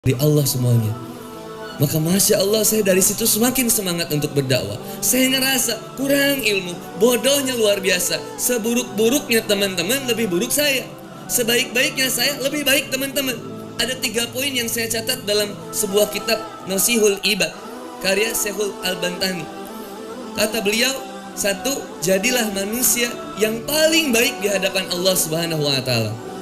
Di Allah semuanya. Maka Masya Allah, saya dari situ semakin semangat untuk berdakwah. Saya ngerasa kurang ilmu, bodohnya luar biasa. Seburuk-buruknya teman-teman lebih buruk saya, sebaik-baiknya saya lebih baik teman-teman. Ada 3 poin yang saya catat dalam sebuah kitab Nasihul Ibad karya Syekhul Al-Bantani. Kata beliau, 1, jadilah manusia yang paling baik di hadapan Allah Subhanahu wa Ta'ala.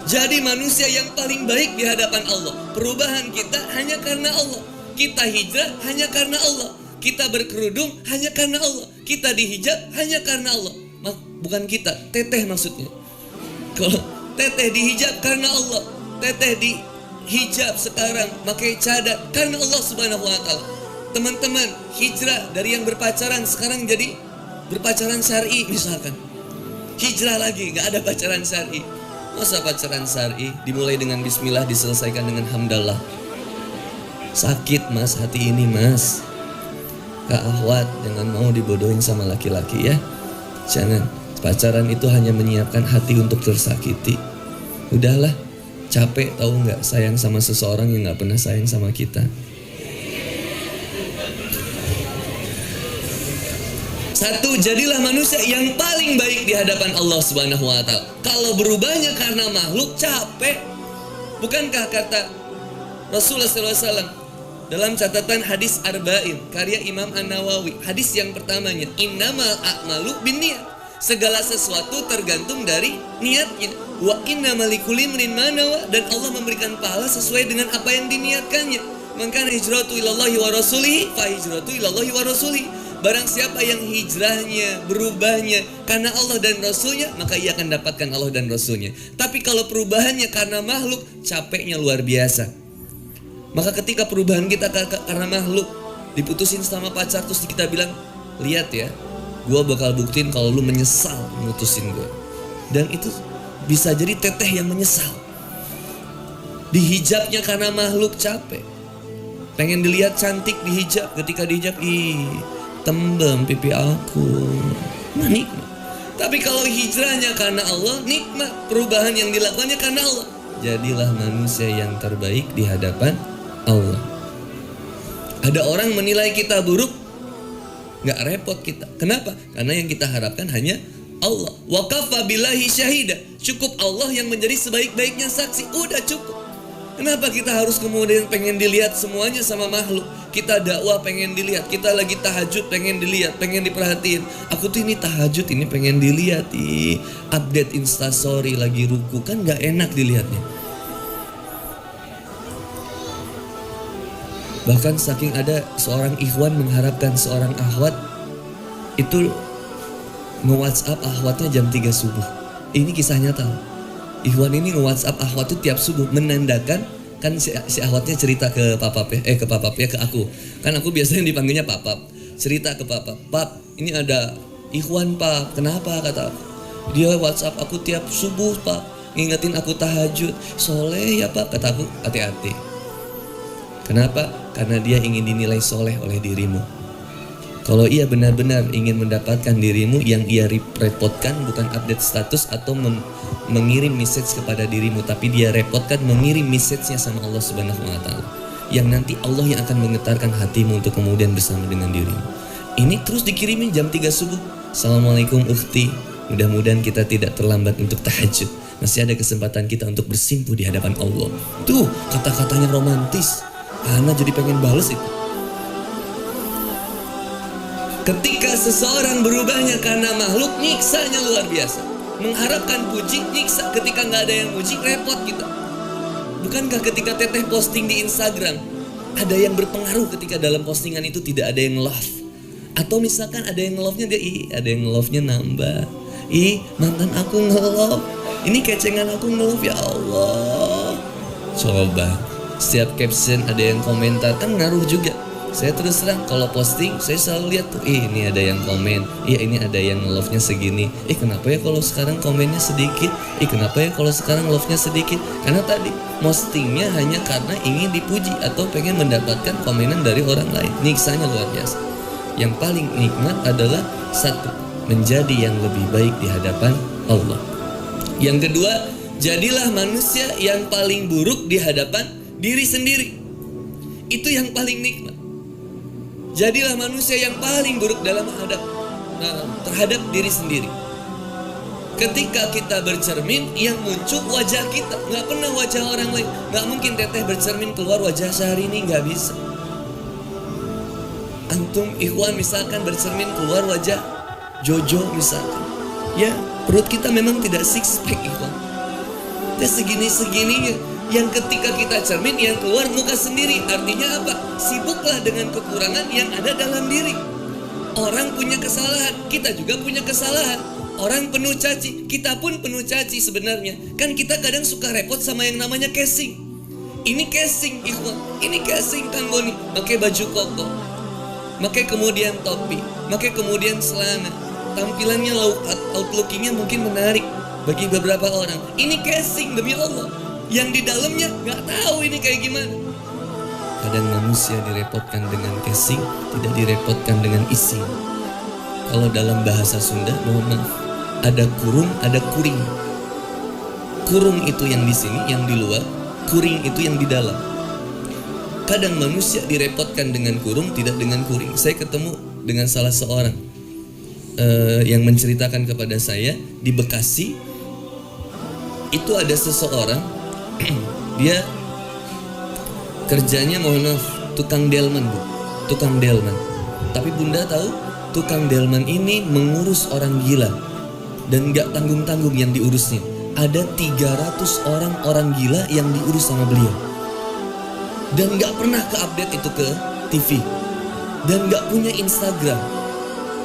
Jadi manusia yang paling baik di hadapan Allah. Perubahan kita hanya karena Allah. Kita hijrah hanya karena Allah. Kita berkerudung hanya karena Allah. Kita dihijab hanya karena Allah. Bukan kita, teteh maksudnya. Kalau teteh dihijab karena Allah, teteh dihijab sekarang pakai cadar karena Allah Subhanahu wa Ta'ala. Teman-teman, hijrah dari yang berpacaran sekarang jadi berpacaran syar'i misalkan. Hijrah lagi, gak ada pacaran syar'i. Masa pacaran syar'i dimulai dengan bismillah, diselesaikan dengan hamdallah. Sakit mas hati ini mas. Kak Ahwat, jangan mau dibodohin sama laki-laki ya. Jangan. Pacaran itu hanya menyiapkan hati untuk tersakiti. Udahlah, capek tahu nggak sayang sama seseorang yang nggak pernah sayang sama kita. 1, jadilah manusia yang paling baik di hadapan Allah Subhanahu wa Ta'ala. Kalau berubahnya karena makhluk, capek. Bukankah kata Rasulullah SAW dalam catatan hadis Arba'in karya Imam An-Nawawi, hadis yang pertamanya, innamal a'malu binniyat, segala sesuatu tergantung dari niatnya. Wa innamal likulli imrin ma nawa, dan Allah memberikan pahala sesuai dengan apa yang diniatkannya. Maka hijratu ilallahi wa rasulihi fa hijratu ilallahi wa rasulihi. Barang siapa yang hijrahnya, berubahnya karena Allah dan Rasulnya, maka ia akan dapatkan Allah dan Rasulnya. Tapi kalau perubahannya karena makhluk, capeknya luar biasa. Maka ketika perubahan kita karena makhluk, diputusin sama pacar, terus kita bilang, lihat ya, gue bakal buktiin kalau lu menyesal mutusin gue. Dan itu bisa jadi teteh yang menyesal. Dihijabnya karena makhluk, capek. Pengen dilihat cantik dihijab, ketika dihijab, tembem pipi aku, nikmat. Tapi kalau hijrahnya karena Allah, nikmat. Perubahan yang dilakukannya karena Allah. Jadilah manusia yang terbaik di hadapan Allah. Ada orang menilai kita buruk, gak repot kita. Kenapa? Karena yang kita harapkan hanya Allah. Wa kafa billahi syahida. Cukup Allah yang menjadi sebaik-baiknya saksi. Udah cukup. Kenapa kita harus kemudian pengen dilihat semuanya sama makhluk? Kita dakwah pengen dilihat, kita lagi tahajud pengen dilihat, pengen diperhatiin. Aku tuh ini tahajud ini pengen dilihat, update instastory lagi ruku, kan gak enak dilihatnya. Bahkan saking ada seorang ikhwan mengharapkan seorang akhwat itu nge-WhatsApp akhwatnya jam 3 subuh. Ini kisah nyata. Ikhwan ini nge-WhatsApp akhwat itu tiap subuh, menandakan kan si akhwatnya cerita ke papap ya, ke aku. Kan aku biasanya dipanggilnya papap. Cerita ke papap, "Pap, ini ada ikhwan, Pap." "Kenapa?" kata aku. "Dia WhatsApp aku tiap subuh, Pap. Ngingetin aku tahajud." "Soleh ya, Pap." Kata aku, "Hati-hati." Kenapa? Karena dia ingin dinilai soleh oleh dirimu. Kalau ia benar-benar ingin mendapatkan dirimu, yang ia repotkan bukan update status atau mengirim message kepada dirimu, tapi dia repotkan mengirim message-nya sama Allah Subhanahu wa Ta'ala, yang nanti Allah yang akan menggetarkan hatimu untuk kemudian bersama dengan dirimu. Ini terus dikirimin jam 3 subuh. "Assalamualaikum ukhti, mudah-mudahan kita tidak terlambat untuk tahajud. Masih ada kesempatan kita untuk bersimpuh di hadapan Allah." Tuh kata-katanya romantis. Ana jadi pengen bales itu. Ketika seseorang berubahnya karena makhluk, nyiksanya luar biasa. Mengharapkan puji, nyiksa. Ketika gak ada yang puji, repot kita. Bukankah ketika teteh posting di Instagram, ada yang berpengaruh ketika dalam postingan itu tidak ada yang love? Atau misalkan ada yang love-nya, dia ada yang love-nya nambah. Mantan aku nge-love, ini kecengan aku nge-love, ya Allah. Coba, setiap caption ada yang komentar, kan ngaruh juga. Saya terus terang kalau posting saya selalu lihat tuh, ini ada yang komen, ini ada yang love-nya segini. Kenapa ya kalau sekarang komennya sedikit? Kenapa ya kalau sekarang love-nya sedikit? Karena tadi postingnya hanya karena ingin dipuji atau pengen mendapatkan komenan dari orang lain. Nyiksanya luar biasa. Yang paling nikmat adalah 1, menjadi yang lebih baik di hadapan Allah. Yang kedua, jadilah manusia yang paling buruk di hadapan diri sendiri. Itu yang paling nikmat. Jadilah manusia yang paling buruk dalam terhadap diri sendiri. Ketika kita bercermin, yang muncul wajah kita, nggak pernah wajah orang lain. Nggak mungkin Teteh bercermin keluar wajah Syahrini, nggak bisa. Antum ikhwan misalkan bercermin keluar wajah Jojo misalkan, ya perut kita memang tidak six pack ikhwan, ya segini-segininya. Yang ketika kita cermin, yang keluar muka sendiri. Artinya apa? Sibuklah dengan kekurangan yang ada dalam diri. Orang punya kesalahan, kita juga punya kesalahan. Orang penuh caci, kita pun penuh caci sebenarnya. Kan kita kadang suka repot sama yang namanya casing. Ini casing ikhwan, ini casing Kang Boni. Pakai baju koko, pakai kemudian topi, pakai kemudian celana. Tampilannya outlookingnya mungkin menarik bagi beberapa orang. Ini casing demi Allah. Yang di dalamnya gak tahu ini kayak gimana. Kadang manusia direpotkan dengan casing, tidak direpotkan dengan isi. Kalau dalam bahasa Sunda, mohon maaf, ada kurung, ada kuring. Kurung itu yang di sini, yang di luar. Kuring itu yang di dalam. Kadang manusia direpotkan dengan kurung, tidak dengan kuring. Saya ketemu dengan salah seorang yang menceritakan kepada saya di Bekasi. Itu ada seseorang, dia kerjanya mohon maaf tukang delman, Bu. Tukang delman. Tapi Bunda tahu, tukang delman ini mengurus orang gila. Dan gak tanggung-tanggung yang diurusnya. Ada 300 orang gila yang diurus sama beliau. Dan gak pernah ke-update itu ke TV. Dan gak punya Instagram.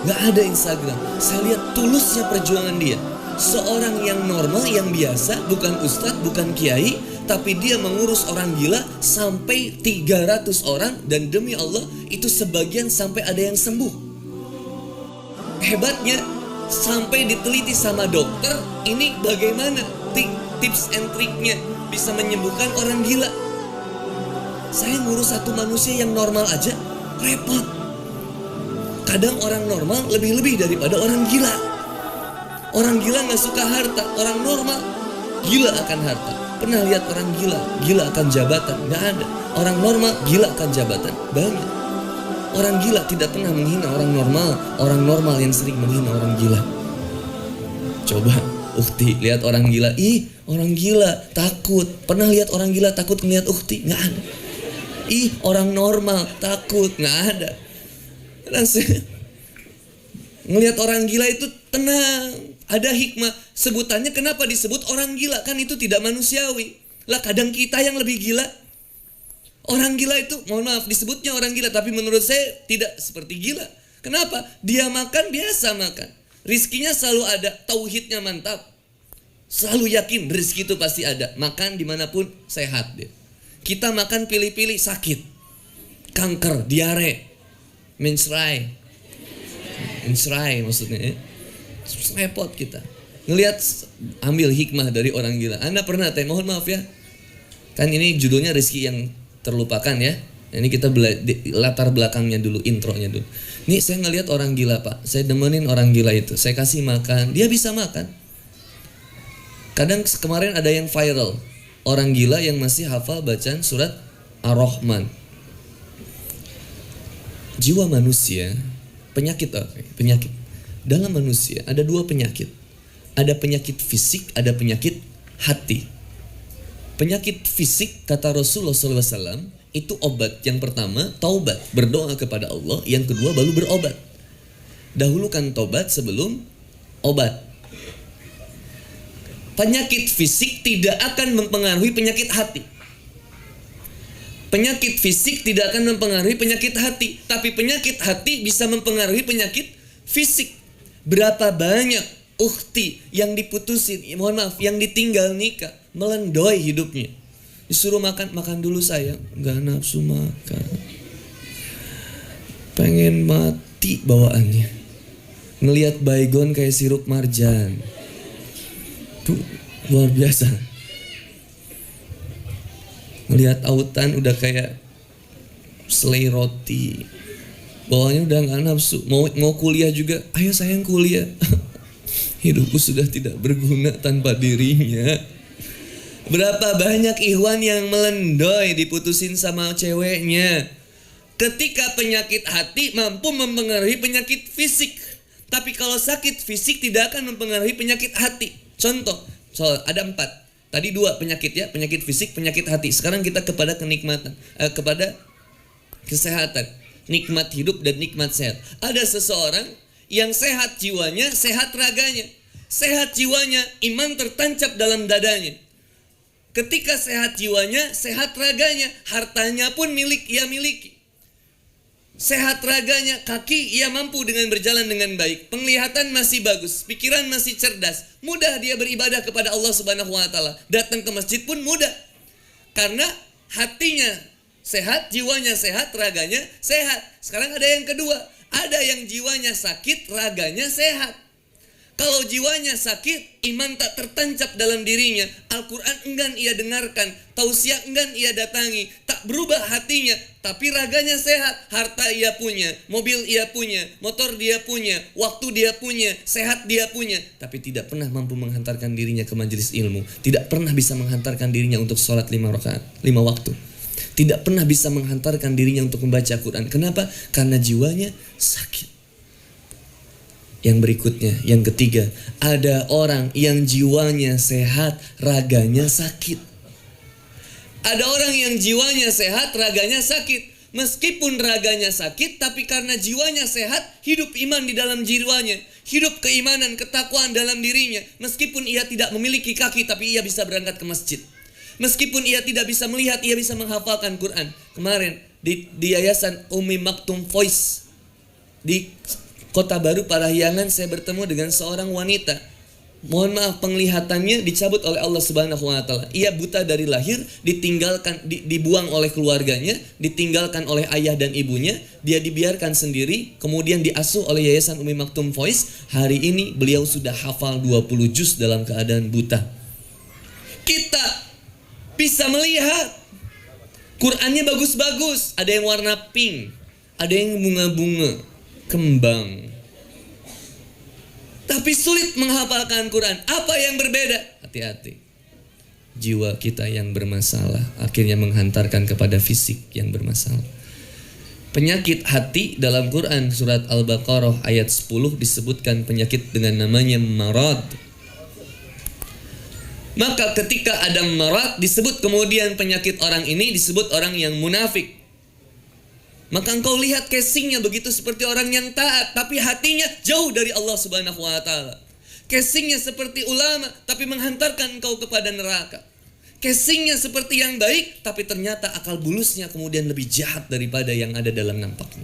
Gak ada Instagram. Saya lihat tulusnya perjuangan dia. Seorang yang normal, yang biasa, bukan ustadz, bukan kiai, tapi dia mengurus orang gila sampai 300 orang. Dan demi Allah, itu sebagian sampai ada yang sembuh. Hebatnya, sampai diteliti sama dokter, ini bagaimana tips and triknya bisa menyembuhkan orang gila. Saya ngurus satu manusia yang normal aja repot. Kadang orang normal lebih-lebih daripada orang gila. Orang gila gak suka harta, orang normal gila akan harta. Pernah lihat orang gila akan jabatan? Gak ada. Orang normal gila akan jabatan, banyak. Orang gila tidak pernah menghina orang normal yang sering menghina orang gila. Coba Ukhti lihat orang gila, ih orang gila takut. Pernah lihat orang gila takut ngeliat Ukhti? Nggak ada. Ih orang normal takut, nggak ada. Ngelihat orang gila itu tenang, ada hikmah. Sebutannya kenapa disebut orang gila? Kan itu tidak manusiawi. Lah kadang kita yang lebih gila. Orang gila itu, mohon maaf, disebutnya orang gila, tapi menurut saya tidak seperti gila. Kenapa? Dia makan biasa makan. Rizkinya selalu ada, tauhidnya mantap. Selalu yakin rizki itu pasti ada. Makan dimanapun sehat dia. Kita makan pilih-pilih sakit. Kanker, diare, mensrai maksudnya ya. Repot kita. Ngelihat, ambil hikmah dari orang gila. Anda pernah, mohon maaf ya. Kan ini judulnya rizki yang terlupakan ya. Ini kita latar belakangnya dulu, intronya dulu. Nih saya ngelihat orang gila Pak. Saya demenin orang gila itu. Saya kasih makan, dia bisa makan. Kadang kemarin ada yang viral. Orang gila yang masih hafal bacaan surat Ar-Rahman. Jiwa manusia, penyakit. Dalam manusia ada dua penyakit. Ada penyakit fisik, ada penyakit hati. Penyakit fisik kata Rasulullah SAW itu obat. Yang pertama taubat, berdoa kepada Allah. Yang kedua baru berobat. Dahulukan taubat sebelum obat. Penyakit fisik tidak akan mempengaruhi penyakit hati. Penyakit fisik tidak akan mempengaruhi penyakit hati. Tapi penyakit hati bisa mempengaruhi penyakit fisik. Berapa banyak ukhti yang diputusin, mohon maaf, yang ditinggal nikah, melendoi hidupnya. Disuruh makan dulu sayang, gak nafsu makan. Pengen mati bawaannya. Ngelihat baygon kayak sirup marjan. Tuh, luar biasa. Ngelihat autan udah kayak selai roti. Bawaannya udah gak nafsu. Mau kuliah juga, ayo sayang kuliah. Hidupku sudah tidak berguna tanpa dirinya. Berapa banyak ikhwan yang melendoy diputusin sama ceweknya. Ketika penyakit hati mampu mempengaruhi penyakit fisik. Tapi kalau sakit fisik tidak akan mempengaruhi penyakit hati. Contoh, ada 4. Tadi 2 penyakit ya, penyakit fisik, penyakit hati. Sekarang kita kepada kenikmatan, kepada kesehatan. Nikmat hidup dan nikmat sehat. Ada seseorang yang sehat jiwanya, sehat raganya. Sehat jiwanya, iman tertancap dalam dadanya. Ketika sehat jiwanya, sehat raganya, hartanya pun ia miliki. Sehat raganya, kaki ia mampu dengan berjalan dengan baik. Penglihatan masih bagus, pikiran masih cerdas. Mudah dia beribadah kepada Allah Subhanahu wa taala. Datang ke masjid pun mudah. Karena hatinya sehat, jiwanya sehat, raganya sehat. Sekarang ada yang kedua. Ada yang jiwanya sakit, raganya sehat. Kalau jiwanya sakit, iman tak tertancap dalam dirinya. Al-Quran enggan ia dengarkan, tausiah enggan ia datangi. Tak berubah hatinya, tapi raganya sehat. Harta ia punya, mobil ia punya, motor dia punya, waktu dia punya, sehat dia punya. Tapi tidak pernah mampu menghantarkan dirinya ke majelis ilmu. Tidak pernah bisa menghantarkan dirinya untuk sholat 5 rakaat, 5 waktu. Tidak pernah bisa menghantarkan dirinya untuk membaca Quran. Kenapa? Karena jiwanya sakit. Yang berikutnya, yang ketiga, ada orang yang jiwanya sehat, raganya sakit. Ada orang yang jiwanya sehat, raganya sakit. Meskipun raganya sakit, tapi karena jiwanya sehat, hidup iman di dalam jiwanya. Hidup keimanan, ketakwaan dalam dirinya. Meskipun ia tidak memiliki kaki, tapi ia bisa berangkat ke masjid. Meskipun ia tidak bisa melihat, ia bisa menghafalkan Quran. Kemarin di Yayasan Umi Maktum Voice di Kota Baru Parahyangan, saya bertemu dengan seorang wanita. Mohon maaf, penglihatannya dicabut oleh Allah Subhanahu wa taala. Ia buta dari lahir, ditinggalkan, dibuang oleh keluarganya, ditinggalkan oleh ayah dan ibunya, dia dibiarkan sendiri, kemudian diasuh oleh Yayasan Umi Maktum Voice. Hari ini beliau sudah hafal 20 juz dalam keadaan buta. Kita bisa melihat Qurannya bagus-bagus, ada yang warna pink, ada yang bunga-bunga, kembang. Tapi sulit menghafalkan Quran. Apa yang berbeda? Hati-hati. Jiwa kita yang bermasalah akhirnya menghantarkan kepada fisik yang bermasalah. Penyakit hati dalam Quran surat Al-Baqarah ayat 10 disebutkan penyakit dengan namanya marad. Maka ketika ada marad disebut, kemudian penyakit orang ini disebut orang yang munafik. Maka engkau lihat casingnya begitu seperti orang yang taat, tapi hatinya jauh dari Allah Subhanahu wa taala. Casingnya seperti ulama, tapi menghantarkan engkau kepada neraka. Casingnya seperti yang baik, tapi ternyata akal bulusnya kemudian lebih jahat daripada yang ada dalam nampaknya.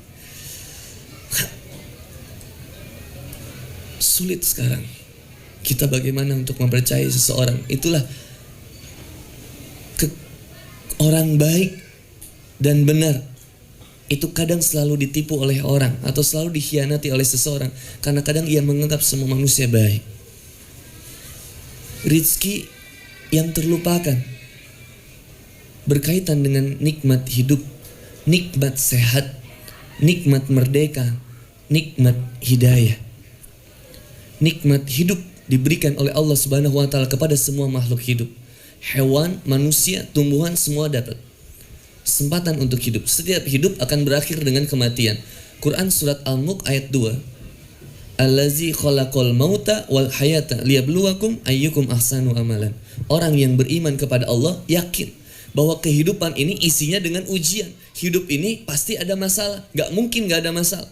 Sulit sekarang kita bagaimana untuk mempercayai seseorang. Itulah orang baik dan benar itu kadang selalu ditipu oleh orang atau selalu dikhianati oleh seseorang, karena kadang ia menganggap semua manusia baik. Rizki yang terlupakan berkaitan dengan nikmat hidup, nikmat sehat, nikmat merdeka, nikmat hidayah. Nikmat hidup diberikan oleh Allah Subhanahu wa taala kepada semua makhluk hidup. Hewan, manusia, tumbuhan semua dapat kesempatan untuk hidup. Setiap hidup akan berakhir dengan kematian. Quran surat Al-Mulk ayat 2. Allazi khalaqal mauta wal hayata liyabluwakum ayyukum ahsanu amalan. Orang yang beriman kepada Allah yakin bahwa kehidupan ini isinya dengan ujian. Hidup ini pasti ada masalah, gak mungkin gak ada masalah.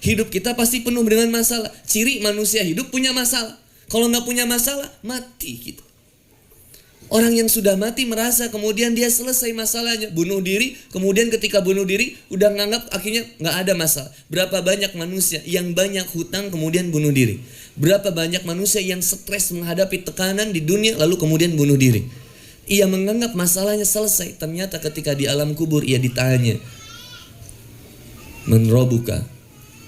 Hidup kita pasti penuh dengan masalah. Ciri manusia hidup punya masalah. Kalau gak punya masalah, mati kita. Orang yang sudah mati merasa kemudian dia selesai masalahnya, bunuh diri, kemudian ketika bunuh diri udah nganggap akhirnya nggak ada masalah. Berapa banyak manusia yang banyak hutang kemudian bunuh diri? Berapa banyak manusia yang stres menghadapi tekanan di dunia lalu kemudian bunuh diri? Ia menganggap masalahnya selesai, ternyata ketika di alam kubur ia ditanya, "Man rabbuka?"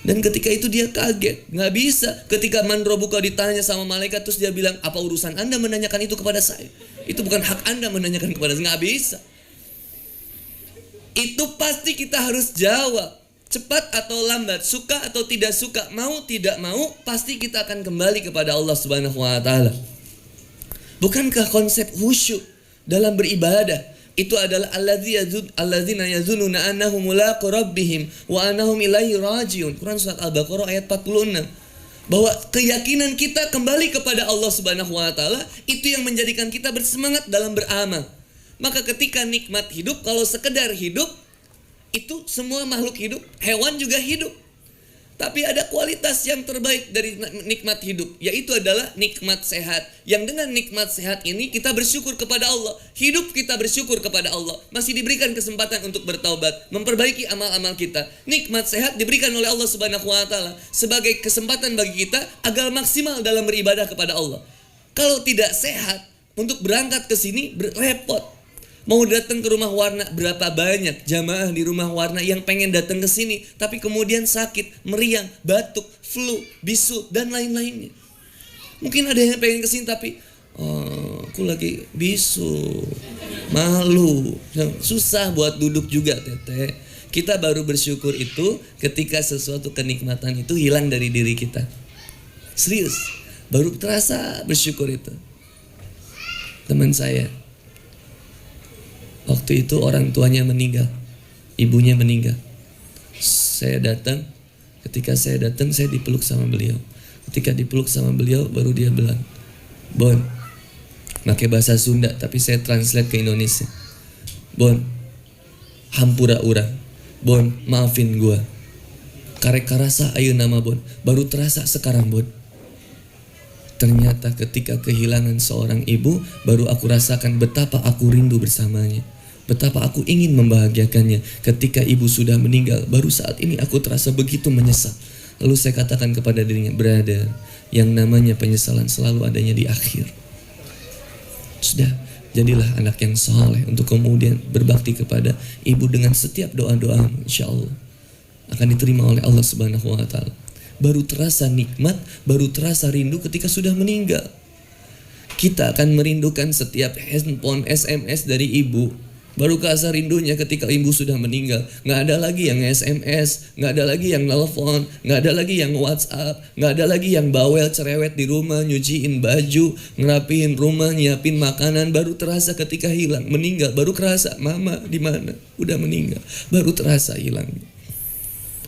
Dan ketika itu dia kaget, nggak bisa. Ketika man rabbuka ditanya sama malaikat, terus dia bilang, "Apa urusan Anda menanyakan itu kepada saya? Itu bukan hak Anda menanyakan kepada saya." Nggak bisa. Itu pasti kita harus jawab, cepat atau lambat, suka atau tidak suka, mau tidak mau, pasti kita akan kembali kepada Allah Subhanahu wa taala. Bukankah konsep khusyuk, dalam beribadah. Itu adalah alladzina yazununa annahum mulaqu rabbihim wa annahum ilaihi rajiun. Quran surat Al-Baqarah ayat 46. Bahwa keyakinan kita kembali kepada Allah Subhanahu wa taala itu yang menjadikan kita bersemangat dalam beramal. Maka ketika nikmat hidup, kalau sekedar hidup, itu semua makhluk hidup, hewan juga hidup. Tapi ada kualitas yang terbaik dari nikmat hidup, yaitu adalah nikmat sehat. Yang dengan nikmat sehat ini kita bersyukur kepada Allah. Hidup kita bersyukur kepada Allah. Masih diberikan kesempatan untuk bertaubat, memperbaiki amal-amal kita. Nikmat sehat diberikan oleh Allah Subhanahu wa taala sebagai kesempatan bagi kita agar maksimal dalam beribadah kepada Allah. Kalau tidak sehat, untuk berangkat ke sini repot. Mau datang ke rumah Warna, berapa banyak jamaah di rumah Warna yang pengen datang ke sini tapi kemudian sakit, meriang, batuk, flu, bisu dan lain-lainnya. Mungkin ada yang pengen ke sini tapi aku lagi bisu, malu, susah buat duduk juga, Teteh. Kita baru bersyukur itu ketika sesuatu kenikmatan itu hilang dari diri kita. Serius, baru terasa bersyukur itu. Teman saya, waktu itu orang tuanya meninggal, ibunya meninggal. Ketika saya datang saya dipeluk sama beliau. Ketika dipeluk sama beliau baru dia bilang, "Bon," pakai bahasa Sunda tapi saya translate ke Indonesia. "Bon, hampura urang. Bon, maafin gua. Karek karasa ayeuna nama Bon. Baru terasa sekarang, Bon." Ternyata ketika kehilangan seorang ibu, baru aku rasakan betapa aku rindu bersamanya. Betapa aku ingin membahagiakannya. Ketika ibu sudah meninggal, baru saat ini aku terasa begitu menyesal. Lalu saya katakan kepada dirinya, "Brother, yang namanya penyesalan selalu adanya di akhir. Sudah, jadilah anak yang saleh untuk kemudian berbakti kepada ibu dengan setiap doa-doa, insya Allah akan diterima oleh Allah Subhanahu wa taala." Baru terasa nikmat, baru terasa rindu ketika sudah meninggal. Kita akan merindukan setiap handphone, SMS dari ibu. Baru kerasa rindunya ketika ibu sudah meninggal. Nggak ada lagi yang SMS, nggak ada lagi yang nelfon, nggak ada lagi yang WhatsApp, nggak ada lagi yang bawel cerewet di rumah, nyuciin baju, ngerapiin rumah, nyiapin makanan. Baru terasa ketika hilang, meninggal. Baru kerasa, mama di mana? Udah meninggal. Baru terasa hilang.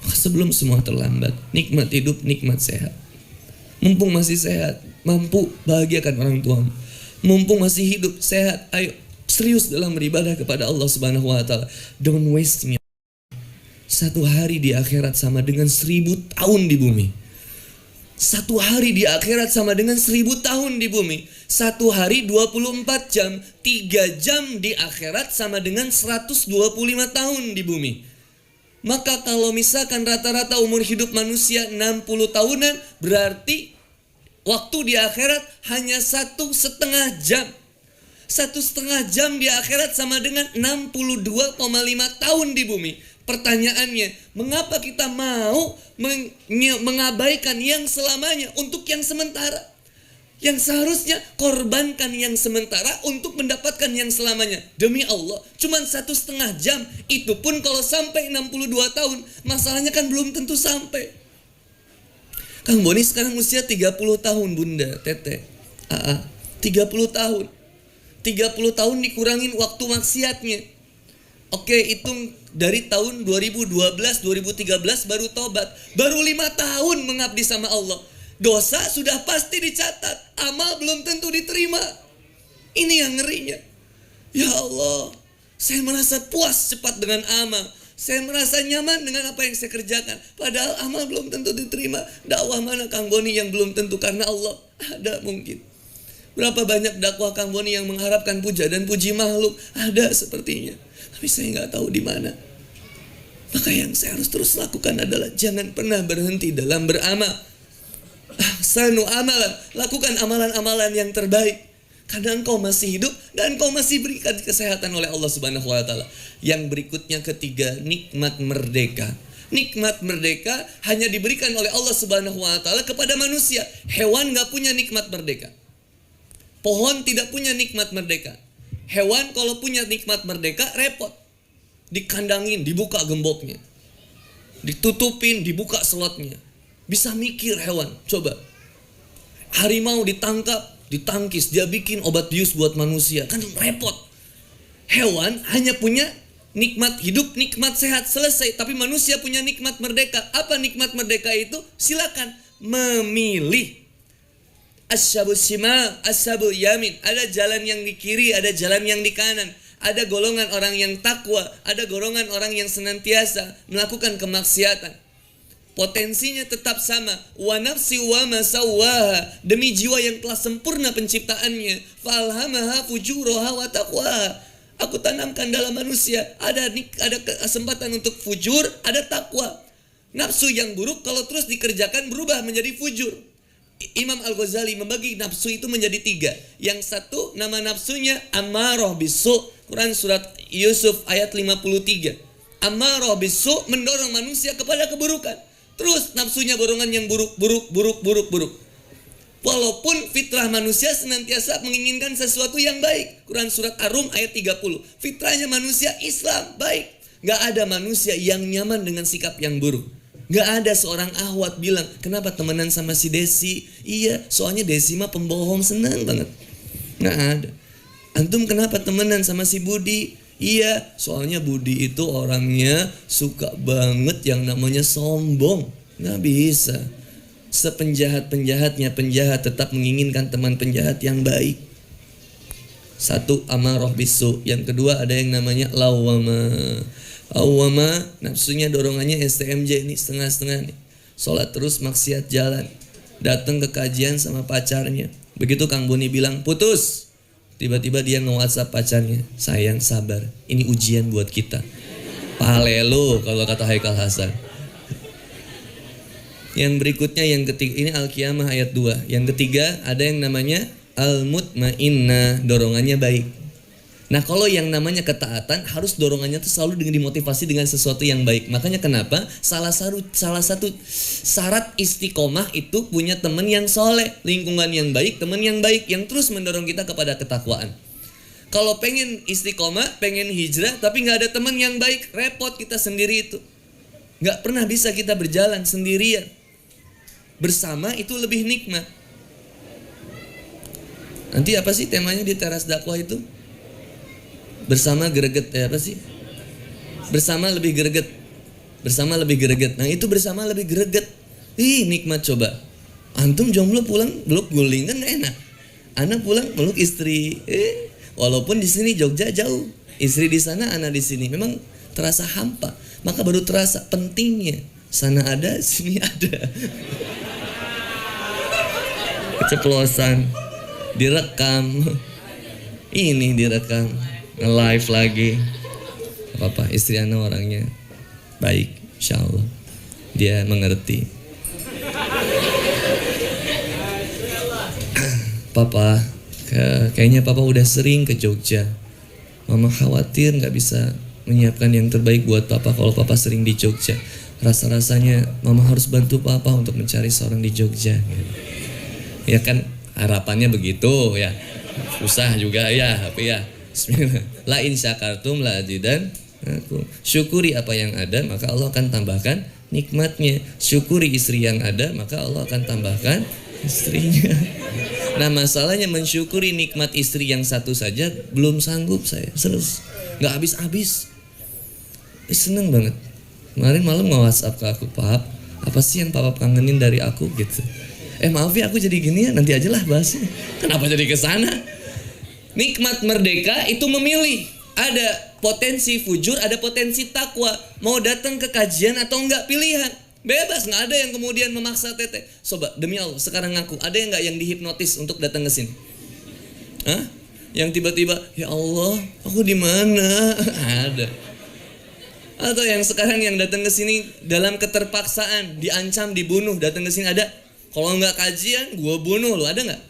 Sebelum semua terlambat, nikmat hidup, nikmat sehat. Mumpung masih sehat, mampu bahagiakan orang tuamu. Mumpung masih hidup, sehat, ayo serius dalam beribadah kepada Allah Subhanahu wa taala. Don't waste me. Satu hari di akhirat sama dengan 1000 tahun di bumi. Satu hari di akhirat sama dengan 1000 tahun di bumi. Satu hari 24 jam, 3 jam di akhirat sama dengan 125 tahun di bumi. Maka kalau misalkan rata-rata umur hidup manusia 60 tahunan, berarti waktu di akhirat hanya 1,5 jam. 1,5 jam di akhirat sama dengan 62,5 tahun di bumi. Pertanyaannya, mengapa kita mau mengabaikan yang selamanya untuk yang sementara? Yang seharusnya korbankan yang sementara untuk mendapatkan yang selamanya. Demi Allah, cuman 1,5 jam. Itu pun kalau sampai 62 tahun, masalahnya kan belum tentu sampai. Kang Boni sekarang usia 30 tahun, Bunda, Teteh, AA, 30 tahun. 30 tahun dikurangin waktu maksiatnya. Oke, hitung dari tahun 2012, 2013 baru tobat. Baru 5 tahun mengabdi sama Allah. Dosa sudah pasti dicatat, amal belum tentu diterima. Ini yang ngerinya. Ya Allah, saya merasa puas cepat dengan amal. Saya merasa nyaman dengan apa yang saya kerjakan. Padahal amal belum tentu diterima. Dakwah mana Kang Boni yang belum tentu karena Allah? Ada mungkin. Berapa banyak dakwah Kang Boni yang mengharapkan puja dan puji makhluk? Ada sepertinya. Tapi saya nggak tahu di mana. Maka yang saya harus terus lakukan adalah jangan pernah berhenti dalam beramal. Ahsanu amalan, lakukan amalan-amalan yang terbaik. Karena engkau masih hidup dan engkau masih berikan kesehatan oleh Allah Subhanahu wa taala. Yang berikutnya ketiga, nikmat merdeka. Nikmat merdeka hanya diberikan oleh Allah Subhanahu wa taala kepada manusia. Hewan gak punya nikmat merdeka. Pohon tidak punya nikmat merdeka. Hewan kalau punya nikmat merdeka repot. Dikandangin, dibuka gemboknya. Ditutupin, dibuka slotnya. Bisa mikir hewan, coba. Harimau ditangkap, ditangkis, dia bikin obat bius buat manusia. Kan repot. Hewan hanya punya nikmat hidup, nikmat sehat, selesai. Tapi manusia punya nikmat merdeka. Apa nikmat merdeka itu? Silakan memilih. Asyabul shimal, asyabul yamin. Ada jalan yang di kiri, ada jalan yang di kanan. Ada golongan orang yang takwa, ada golongan orang yang senantiasa melakukan kemaksiatan. Potensinya tetap sama. Wa nafsi wa ma sawwaha, demi jiwa yang telah sempurna penciptaannya. Falhamaha fujuraha wa taqwaha. Aku tanamkan dalam manusia ada kesempatan untuk fujur, ada takwa. Nafsu yang buruk kalau terus dikerjakan berubah menjadi fujur. Imam Al-Ghazali membagi nafsu itu menjadi 3. Yang satu nama nafsunya ammarah bisu. Quran surat Yusuf ayat 53. Ammarah bisu mendorong manusia kepada keburukan. Terus nafsunya dorongan yang buruk. Walaupun fitrah manusia senantiasa menginginkan sesuatu yang baik. Quran surat Ar-Rum ayat 30. Fitrahnya manusia Islam, baik. Gak ada manusia yang nyaman dengan sikap yang buruk. Gak ada seorang ahwat bilang, kenapa temenan sama si Desi? Iya, soalnya Desi mah pembohong, senang banget. Gak ada. Antum kenapa temenan sama si Budi? Iya, soalnya Budi itu orangnya suka banget yang namanya sombong. Gak bisa. Sepenjahat-penjahatnya penjahat tetap menginginkan teman penjahat yang baik. Satu, amarah bisu. Yang kedua ada yang namanya lawama. Lawama nafsunya dorongannya STMJ nih, setengah-setengah nih. Sholat terus maksiat jalan. Datang ke kajian sama pacarnya. Begitu Kang Boni bilang putus, tiba-tiba dia nge-WhatsApp pacarnya, sayang sabar, ini ujian buat kita. Palelo kalau kata Haikal Hasan. Yang berikutnya yang ketiga, ini Al-Qiyamah ayat 2. Yang ketiga ada yang namanya Al-Mutmainnah, dorongannya baik. Nah kalau yang namanya ketaatan harus dorongannya tuh selalu dengan dimotivasi dengan sesuatu yang baik. Makanya kenapa salah satu syarat istiqomah itu punya teman yang soleh, lingkungan yang baik, teman yang baik yang terus mendorong kita kepada ketakwaan. Kalau pengen istiqomah, pengen hijrah tapi gak ada teman yang baik, repot kita sendiri itu. Gak pernah bisa kita berjalan sendirian. Bersama itu lebih nikmat. Nanti apa sih temanya di teras dakwah itu? Bersama greget, apa sih? Bersama lebih greget. Bersama lebih greget. Nah itu bersama lebih greget. Ih nikmat coba. Antum jomblo pulang peluk guling kan gak enak. Anak pulang peluk istri. Walaupun di sini Jogja jauh. Istri di sana, anak di sini. Memang terasa hampa. Maka baru terasa pentingnya. Sana ada, sini ada. Keceplosan. Direkam. Ini direkam. Nge-live lagi. Apa-apa, istri Ana orangnya baik, insya Allah. Dia mengerti. Papa, kayaknya Papa udah sering ke Jogja. Mama khawatir gak bisa menyiapkan yang terbaik buat Papa kalau Papa sering di Jogja. Rasa-rasanya Mama harus bantu Papa untuk mencari seorang di Jogja. Ya kan harapannya begitu ya. Susah juga ya, tapi ya bismillah. La in syakartum la azidan aku. Syukuri apa yang ada, maka Allah akan tambahkan nikmatnya. Syukuri istri yang ada, maka Allah akan tambahkan istrinya. Nah masalahnya mensyukuri nikmat istri yang satu saja belum sanggup saya. Terus nggak habis-habis. Seneng banget. Kemarin malam nge-WhatsApp ke aku, Pap, apa sih yang Papa kangenin dari aku gitu. Maaf ya aku jadi gini ya, nanti aja lah bahasnya. Kenapa jadi kesana? Nikmat merdeka itu memilih. Ada potensi fujur, ada potensi takwa. Mau datang ke kajian atau enggak, pilihan. Bebas, nggak ada yang kemudian memaksa tete. Coba demi Allah, sekarang ngaku, ada yang nggak yang dihipnotis untuk datang ke sini? Hah? Yang tiba-tiba, ya Allah, aku di mana? Ada. Atau yang sekarang yang datang ke sini dalam keterpaksaan, diancam, dibunuh, datang ke sini ada? Kalau nggak kajian, gue bunuh lo, ada nggak?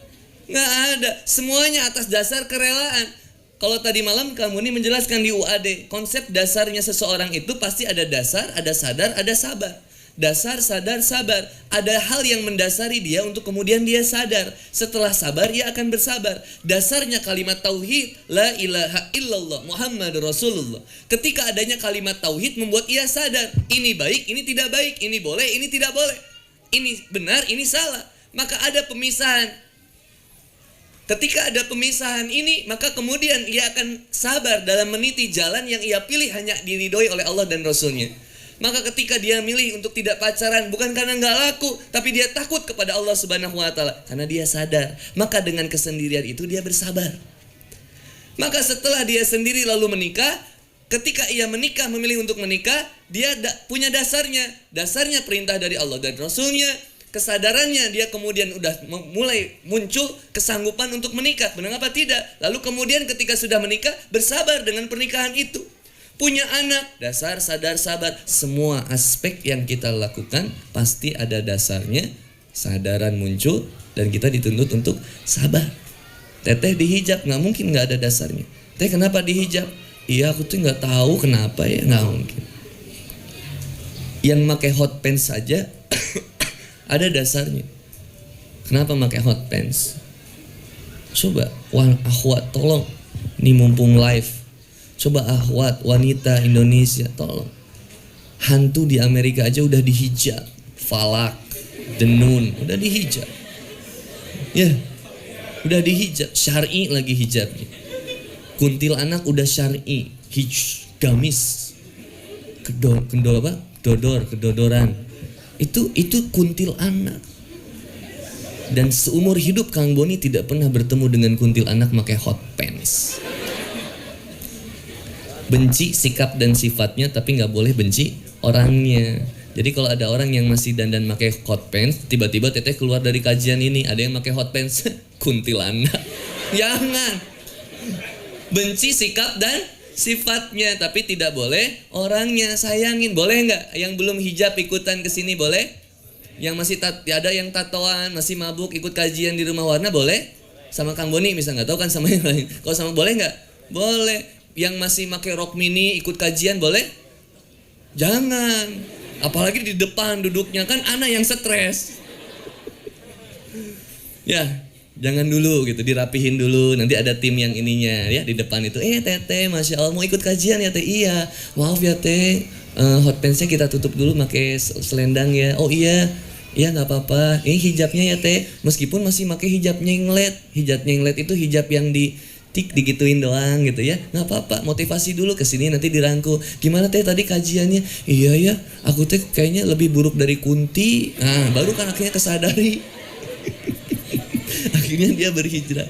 Nggak ada. Semuanya atas dasar kerelaan. Kalau tadi malam kamu ini menjelaskan di UAD, konsep dasarnya seseorang itu pasti ada dasar, ada sadar, ada sabar. Dasar, sadar, sabar. Ada hal yang mendasari dia untuk kemudian dia sadar. Setelah sabar, ia akan bersabar. Dasarnya kalimat tauhid, la ilaha illallah Muhammad Rasulullah. Ketika adanya kalimat tauhid membuat ia sadar. Ini baik, ini tidak baik. Ini boleh, ini tidak boleh. Ini benar, ini salah. Maka ada pemisahan. Ketika ada pemisahan ini, maka kemudian ia akan sabar dalam meniti jalan yang ia pilih hanya diridhoi oleh Allah dan Rasulnya. Maka ketika dia milih untuk tidak pacaran, bukan karena nggak laku, tapi dia takut kepada Allah Subhanahu wa Ta'ala, karena dia sadar. Maka dengan kesendirian itu dia bersabar. Maka setelah dia sendiri lalu menikah, ketika ia menikah, memilih untuk menikah, dia punya dasarnya perintah dari Allah dan Rasulnya. Kesadarannya, dia kemudian udah mulai muncul kesanggupan untuk menikah. Benar apa tidak? Lalu kemudian ketika sudah menikah, bersabar dengan pernikahan itu. Punya anak, dasar, sadar, sabar. Semua aspek yang kita lakukan pasti ada dasarnya. Sadaran muncul dan kita dituntut untuk sabar. Teteh dihijab, nggak mungkin nggak ada dasarnya. Teh kenapa dihijab? Iya aku tuh nggak tahu kenapa ya, nggak mungkin. Yang pakai hot pants saja ada dasarnya. Kenapa pakai hot pants? Coba, akhwat tolong. Ini mumpung live. Coba akhwat wanita Indonesia tolong. Hantu di Amerika aja udah dihijab. Falak, denun, udah dihijab. Ya, udah dihijab. Syar'i lagi hijabnya. Kuntilanak udah syar'i. Gamis. Kedodoran. Itu kuntilanak. Dan seumur hidup Kang Boni tidak pernah bertemu dengan kuntilanak pakai hot pants. Benci sikap dan sifatnya, tapi nggak boleh benci orangnya. Jadi kalau ada orang yang masih dandan pakai hot pants, tiba-tiba teteh keluar dari kajian ini ada yang pakai hot pants, kuntilanak. Jangan. Benci sikap dan sifatnya, tapi tidak boleh orangnya. Sayangin, boleh nggak? Yang belum hijab ikutan kesini boleh? Yang masih ada yang tatoan, masih mabuk ikut kajian di Rumah Warna boleh? Sama Kang Boni bisa, nggak tahu kan sama yang lain. Kalau sama boleh nggak? Boleh. Yang masih pakai rok mini ikut kajian boleh? Jangan. Apalagi di depan duduknya, kan anak yang stres. Ya. Jangan dulu gitu, dirapihin dulu. Nanti ada tim yang ininya ya di depan itu. Teteh, Masya Allah mau ikut kajian ya teh? Iya. Maaf ya teh, hot pantsnya kita tutup dulu pakai selendang ya. Oh iya, iya nggak apa-apa. Ini hijabnya ya teh, meskipun masih pakai hijab nyenglet. Hijab nyenglet itu hijab yang digituin doang gitu ya. Nggak apa-apa, motivasi dulu kesini nanti dirangkul. Gimana teh tadi kajiannya? Iya ya, aku teh kayaknya lebih buruk dari Kunti. Nah, baru kan akhirnya kesadari. Akhirnya dia berhijrah.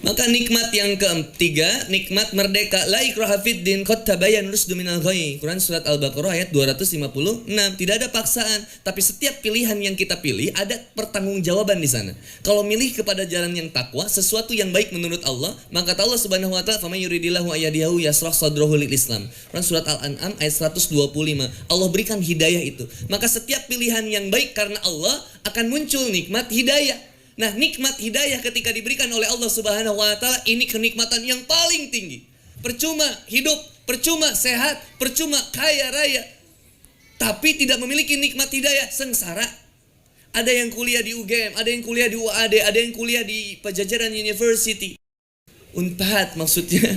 Maka nikmat yang ketiga, nikmat merdeka. La ikraha fid din, qad tabayyana rusdu minal ghayy. Quran surat Al-Baqarah ayat 256. Tidak ada paksaan, tapi setiap pilihan yang kita pilih ada pertanggungjawaban di sana. Kalau milih kepada jalan yang takwa, sesuatu yang baik menurut Allah, maka kata Allah Subhanahu wa taala, "Faman yuridillahu ayyadiyahu yashrah sadrahu lil Islam." Quran surat Al-An'am ayat 125. Allah berikan hidayah itu. Maka setiap pilihan yang baik karena Allah akan muncul nikmat hidayah. Nah, nikmat hidayah ketika diberikan oleh Allah Subhanahu wa taala, ini kenikmatan yang paling tinggi. Percuma hidup, percuma sehat, percuma kaya raya, tapi tidak memiliki nikmat hidayah, sengsara. Ada yang kuliah di UGM, ada yang kuliah di UAD, ada yang kuliah di Pajajaran University. Unpad maksudnya.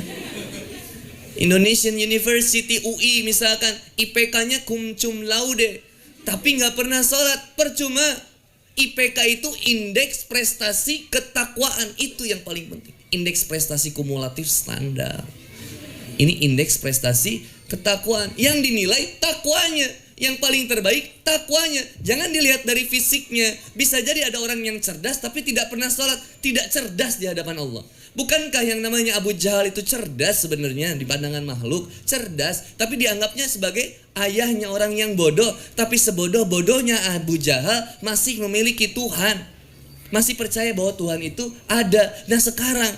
Indonesian University, UI misalkan, IPK-nya cum laude, tapi nggak pernah sholat, percuma. IPK itu indeks prestasi ketakwaan, itu yang paling penting. Indeks prestasi kumulatif standar. Ini indeks prestasi ketakwaan yang dinilai takwanya. Yang paling terbaik takwanya. Jangan dilihat dari fisiknya. Bisa jadi ada orang yang cerdas tapi tidak pernah sholat, tidak cerdas di hadapan Allah. Bukankah yang namanya Abu Jahal itu cerdas sebenarnya di pandangan makhluk? Cerdas, tapi dianggapnya sebagai ayahnya orang yang bodoh. Tapi sebodoh-bodohnya Abu Jahal masih memiliki Tuhan. Masih percaya bahwa Tuhan itu ada. Nah sekarang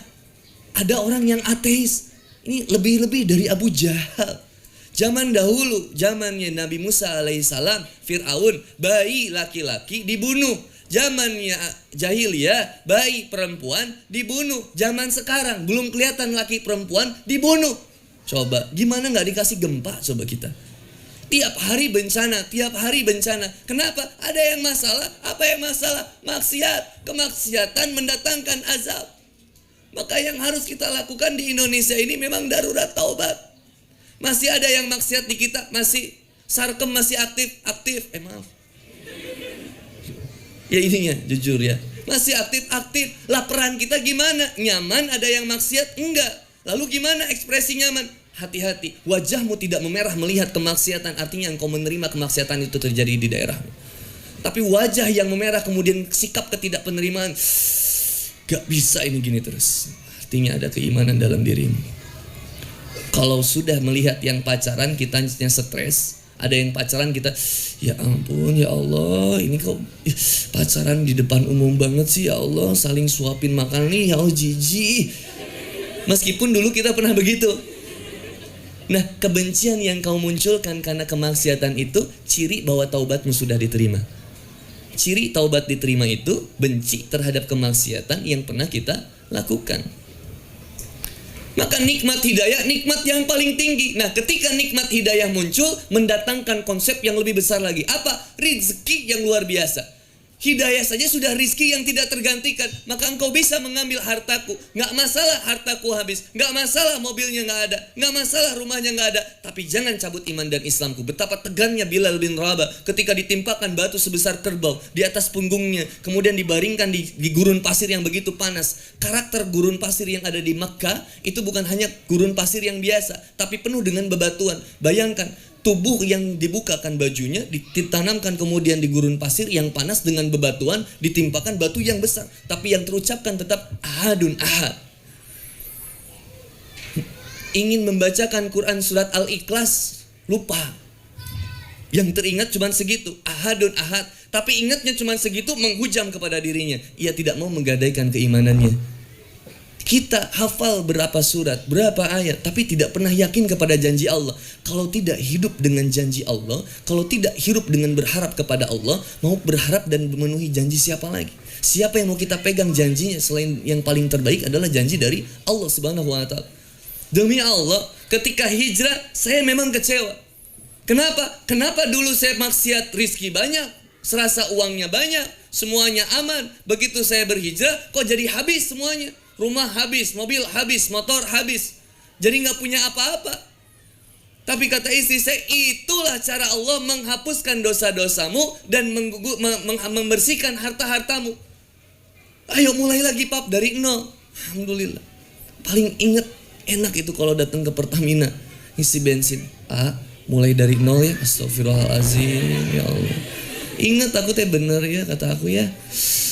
ada orang yang ateis. Ini lebih-lebih dari Abu Jahal. Zaman dahulu, zamannya Nabi Musa alaihissalam, Fir'aun, bayi laki-laki dibunuh. Zamannya jahiliyah, bayi perempuan dibunuh. Zaman sekarang belum kelihatan laki perempuan dibunuh. Coba, gimana nggak dikasih gempa coba kita? Tiap hari bencana, tiap hari bencana. Kenapa? Ada yang masalah. Apa yang masalah? Maksiat. Kemaksiatan mendatangkan azab. Maka yang harus kita lakukan di Indonesia ini memang darurat taubat. Masih ada yang maksiat di kita, masih sarkem masih aktif. Maaf. Ya ininya, jujur ya. Masih aktif-aktif. Lah peran kita gimana? Nyaman ada yang maksiat? Enggak. Lalu gimana ekspresi nyaman? Hati-hati, wajahmu tidak memerah melihat kemaksiatan, artinya engkau menerima kemaksiatan itu terjadi di daerahmu. Tapi wajah yang memerah kemudian sikap ketidakpenerimaan, gak bisa ini gini terus, artinya ada keimanan dalam dirimu. Kalau sudah melihat yang pacaran kitanya stres, ada yang pacaran kita, ya ampun ya Allah, ini kok pacaran di depan umum banget sih ya Allah, saling suapin makan nih, ya Allah jijik. Meskipun dulu kita pernah begitu. Nah, kebencian yang kau munculkan karena kemaksiatan itu ciri bahwa taubatmu sudah diterima. Ciri taubat diterima itu benci terhadap kemaksiatan yang pernah kita lakukan. Maka nikmat hidayah, nikmat yang paling tinggi. Nah, ketika nikmat hidayah muncul, mendatangkan konsep yang lebih besar lagi. Apa? Rizki yang luar biasa. Hidayah saja sudah rizki yang tidak tergantikan. Maka engkau bisa mengambil hartaku. Gak masalah hartaku habis. Gak masalah mobilnya gak ada. Gak masalah rumahnya gak ada. Tapi jangan cabut iman dan Islamku. Betapa tegangnya Bilal bin Rabah ketika ditimpakan batu sebesar kerbau di atas punggungnya. Kemudian dibaringkan di gurun pasir yang begitu panas. Karakter gurun pasir yang ada di Makkah itu bukan hanya gurun pasir yang biasa, tapi penuh dengan bebatuan. Bayangkan, tubuh yang dibukakan bajunya, ditanamkan kemudian di gurun pasir yang panas dengan bebatuan, ditimpakan batu yang besar. Tapi yang terucapkan tetap ahadun ahad. Ingin membacakan Quran surat Al-Ikhlas, lupa. Yang teringat cuma segitu, ahadun ahad. Tapi ingatnya cuma segitu, menghujam kepada dirinya. Ia tidak mau menggadaikan keimanannya. Kita hafal berapa surat, berapa ayat, tapi tidak pernah yakin kepada janji Allah. Kalau tidak hidup dengan janji Allah, kalau tidak hidup dengan berharap kepada Allah, mau berharap dan memenuhi janji siapa lagi? Siapa yang mau kita pegang janjinya selain yang paling terbaik adalah janji dari Allah Subhanahu wa Ta'ala. Demi Allah, ketika hijrah saya memang kecewa. Kenapa? Kenapa dulu saya maksiat, rizki banyak, serasa uangnya banyak, semuanya aman. Begitu saya berhijrah, kok jadi habis semuanya. Rumah habis, mobil habis, motor habis. Jadi gak punya apa-apa. Tapi kata istri saya, itulah cara Allah menghapuskan dosa-dosamu dan membersihkan harta-hartamu. Ayo mulai lagi pap, dari nol. Alhamdulillah. Paling inget, enak itu kalau datang ke Pertamina ngisi bensin. Mulai dari nol ya, astagfirullahaladzim, ya Allah. Ingat aku teh bener ya, kata aku ya.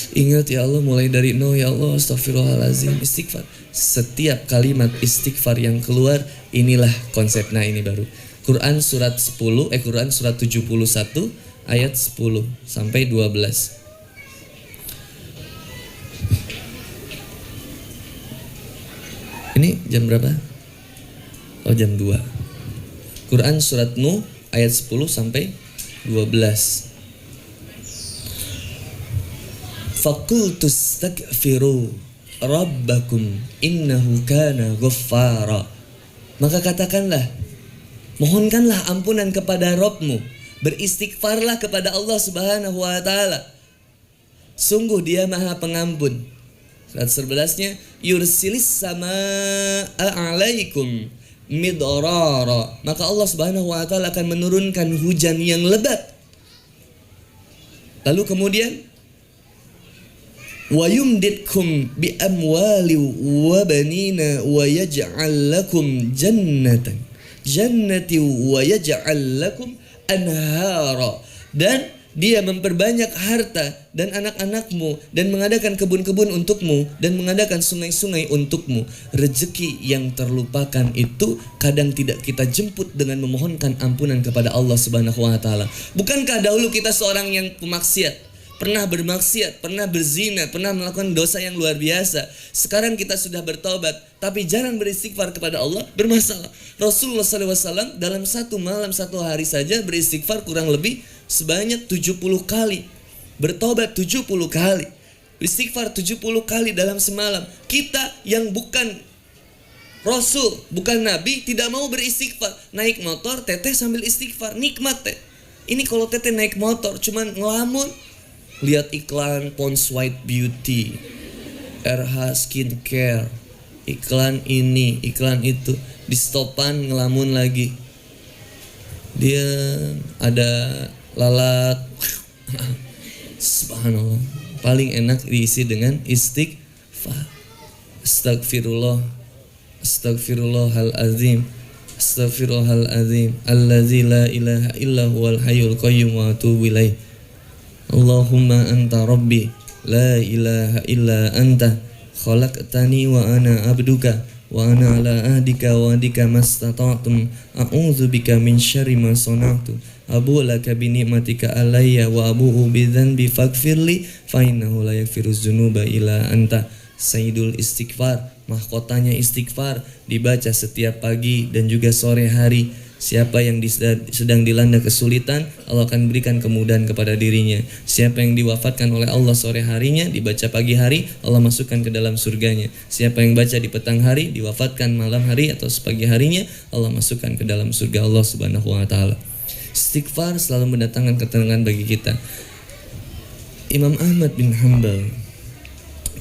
Ingat ya Allah, mulai dari nol ya Allah, astagfirullahaladzim, istighfar. Setiap kalimat istighfar yang keluar, inilah konsep. Nah ini baru Quran surat 10, Quran surat 71 ayat 10 sampai 12. Ini jam berapa? Oh jam 2. Quran surat Nuh ayat 10 sampai 12. Fakultus takfiru rabbakum innahu kana ghaffara. Maka katakanlah, mohonkanlah ampunan kepada Rabbmu, beristighfarlah kepada Allah Subhanahu wa Ta'ala, sungguh Dia Maha Pengampun. Surat 11-nya, yursilis samaa'a 'alaikum midrara. Maka Allah Subhanahu wa Ta'ala akan menurunkan hujan yang lebat. Lalu kemudian wa yumditkum bi amwali wa banina wa yaj'al lakum jannati wa yaj'al lakum anhara. Dan Dia memperbanyak harta dan anak-anakmu dan mengadakan kebun-kebun untukmu dan mengadakan sungai-sungai untukmu. Rezeki yang terlupakan itu kadang tidak kita jemput dengan memohonkan ampunan kepada Allah Subhanahu wa Ta'ala. Bukankah dahulu kita seorang yang pemaksiat, pernah bermaksiat, pernah berzina, pernah melakukan dosa yang luar biasa. Sekarang kita sudah bertobat, tapi jarang beristighfar kepada Allah, bermasalah. Rasulullah SAW dalam satu malam satu hari saja beristighfar kurang lebih sebanyak 70 kali. Bertobat 70 kali. Beristighfar 70 kali dalam semalam. Kita yang bukan Rasul, bukan Nabi, tidak mau beristighfar. Naik motor, teteh sambil istighfar, nikmat teh. Ini kalau teteh naik motor cuman ngelamun, lihat iklan Pond's White Beauty, RH Skincare, iklan ini, iklan itu, di stopan ngelamun lagi. Dia ada lalat, subhanallah, paling enak diisi dengan istighfar. Astagfirullah, astagfirullahalazim, astagfirullahalazim, allazi la ilaha illa huwal hayyul qayyum wa atubu ilaih. Allahumma anta rabbi, la ilaha illa anta, khalaqtani wa ana abduka, wa ana ala ahdika wa adika mastata'tum, a'udzu bika min syarri ma sana'tu, abu laka bi ni'matika alayya wa abu'u bi dzanbi faghfirli fa innahu la yaghfiruz dzunuba illa anta. Sayyidul istighfar, mahkotanya istighfar, dibaca setiap pagi dan juga sore hari. Siapa yang sedang dilanda kesulitan, Allah akan berikan kemudahan kepada dirinya. Siapa yang diwafatkan oleh Allah sore harinya, dibaca pagi hari, Allah masukkan ke dalam surganya. Siapa yang baca di petang hari, diwafatkan malam hari atau sepagi harinya, Allah masukkan ke dalam surga Allah Subhanahu wa taala. Istighfar selalu mendatangkan ketenangan bagi kita. Imam Ahmad bin Hanbal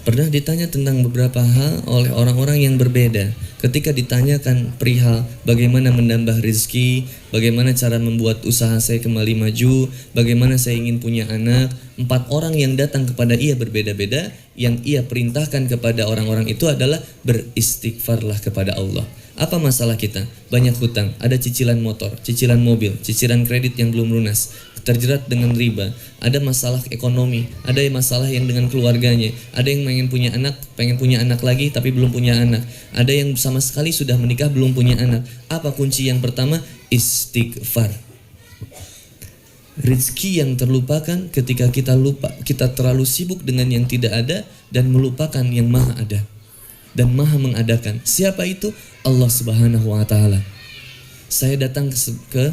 pernah ditanya tentang beberapa hal oleh orang-orang yang berbeda. Ketika ditanyakan perihal bagaimana menambah rezeki, bagaimana cara membuat usaha saya kembali maju, bagaimana saya ingin punya anak, 4 orang yang datang kepada ia berbeda-beda. Yang ia perintahkan kepada orang-orang itu adalah beristighfarlah kepada Allah. Apa masalah kita? Banyak hutang, ada cicilan motor, cicilan mobil, cicilan kredit yang belum lunas, terjerat dengan riba, ada masalah ekonomi, ada masalah yang dengan keluarganya, ada yang pengen punya anak lagi tapi belum punya anak, ada yang sama sekali sudah menikah belum punya anak. Apa kunci yang pertama? Istighfar. Rezeki yang terlupakan ketika kita lupa, kita terlalu sibuk dengan yang tidak ada dan melupakan yang maha ada dan maha mengadakan. Siapa itu? Allah Subhanahu wa taala. Saya datang ke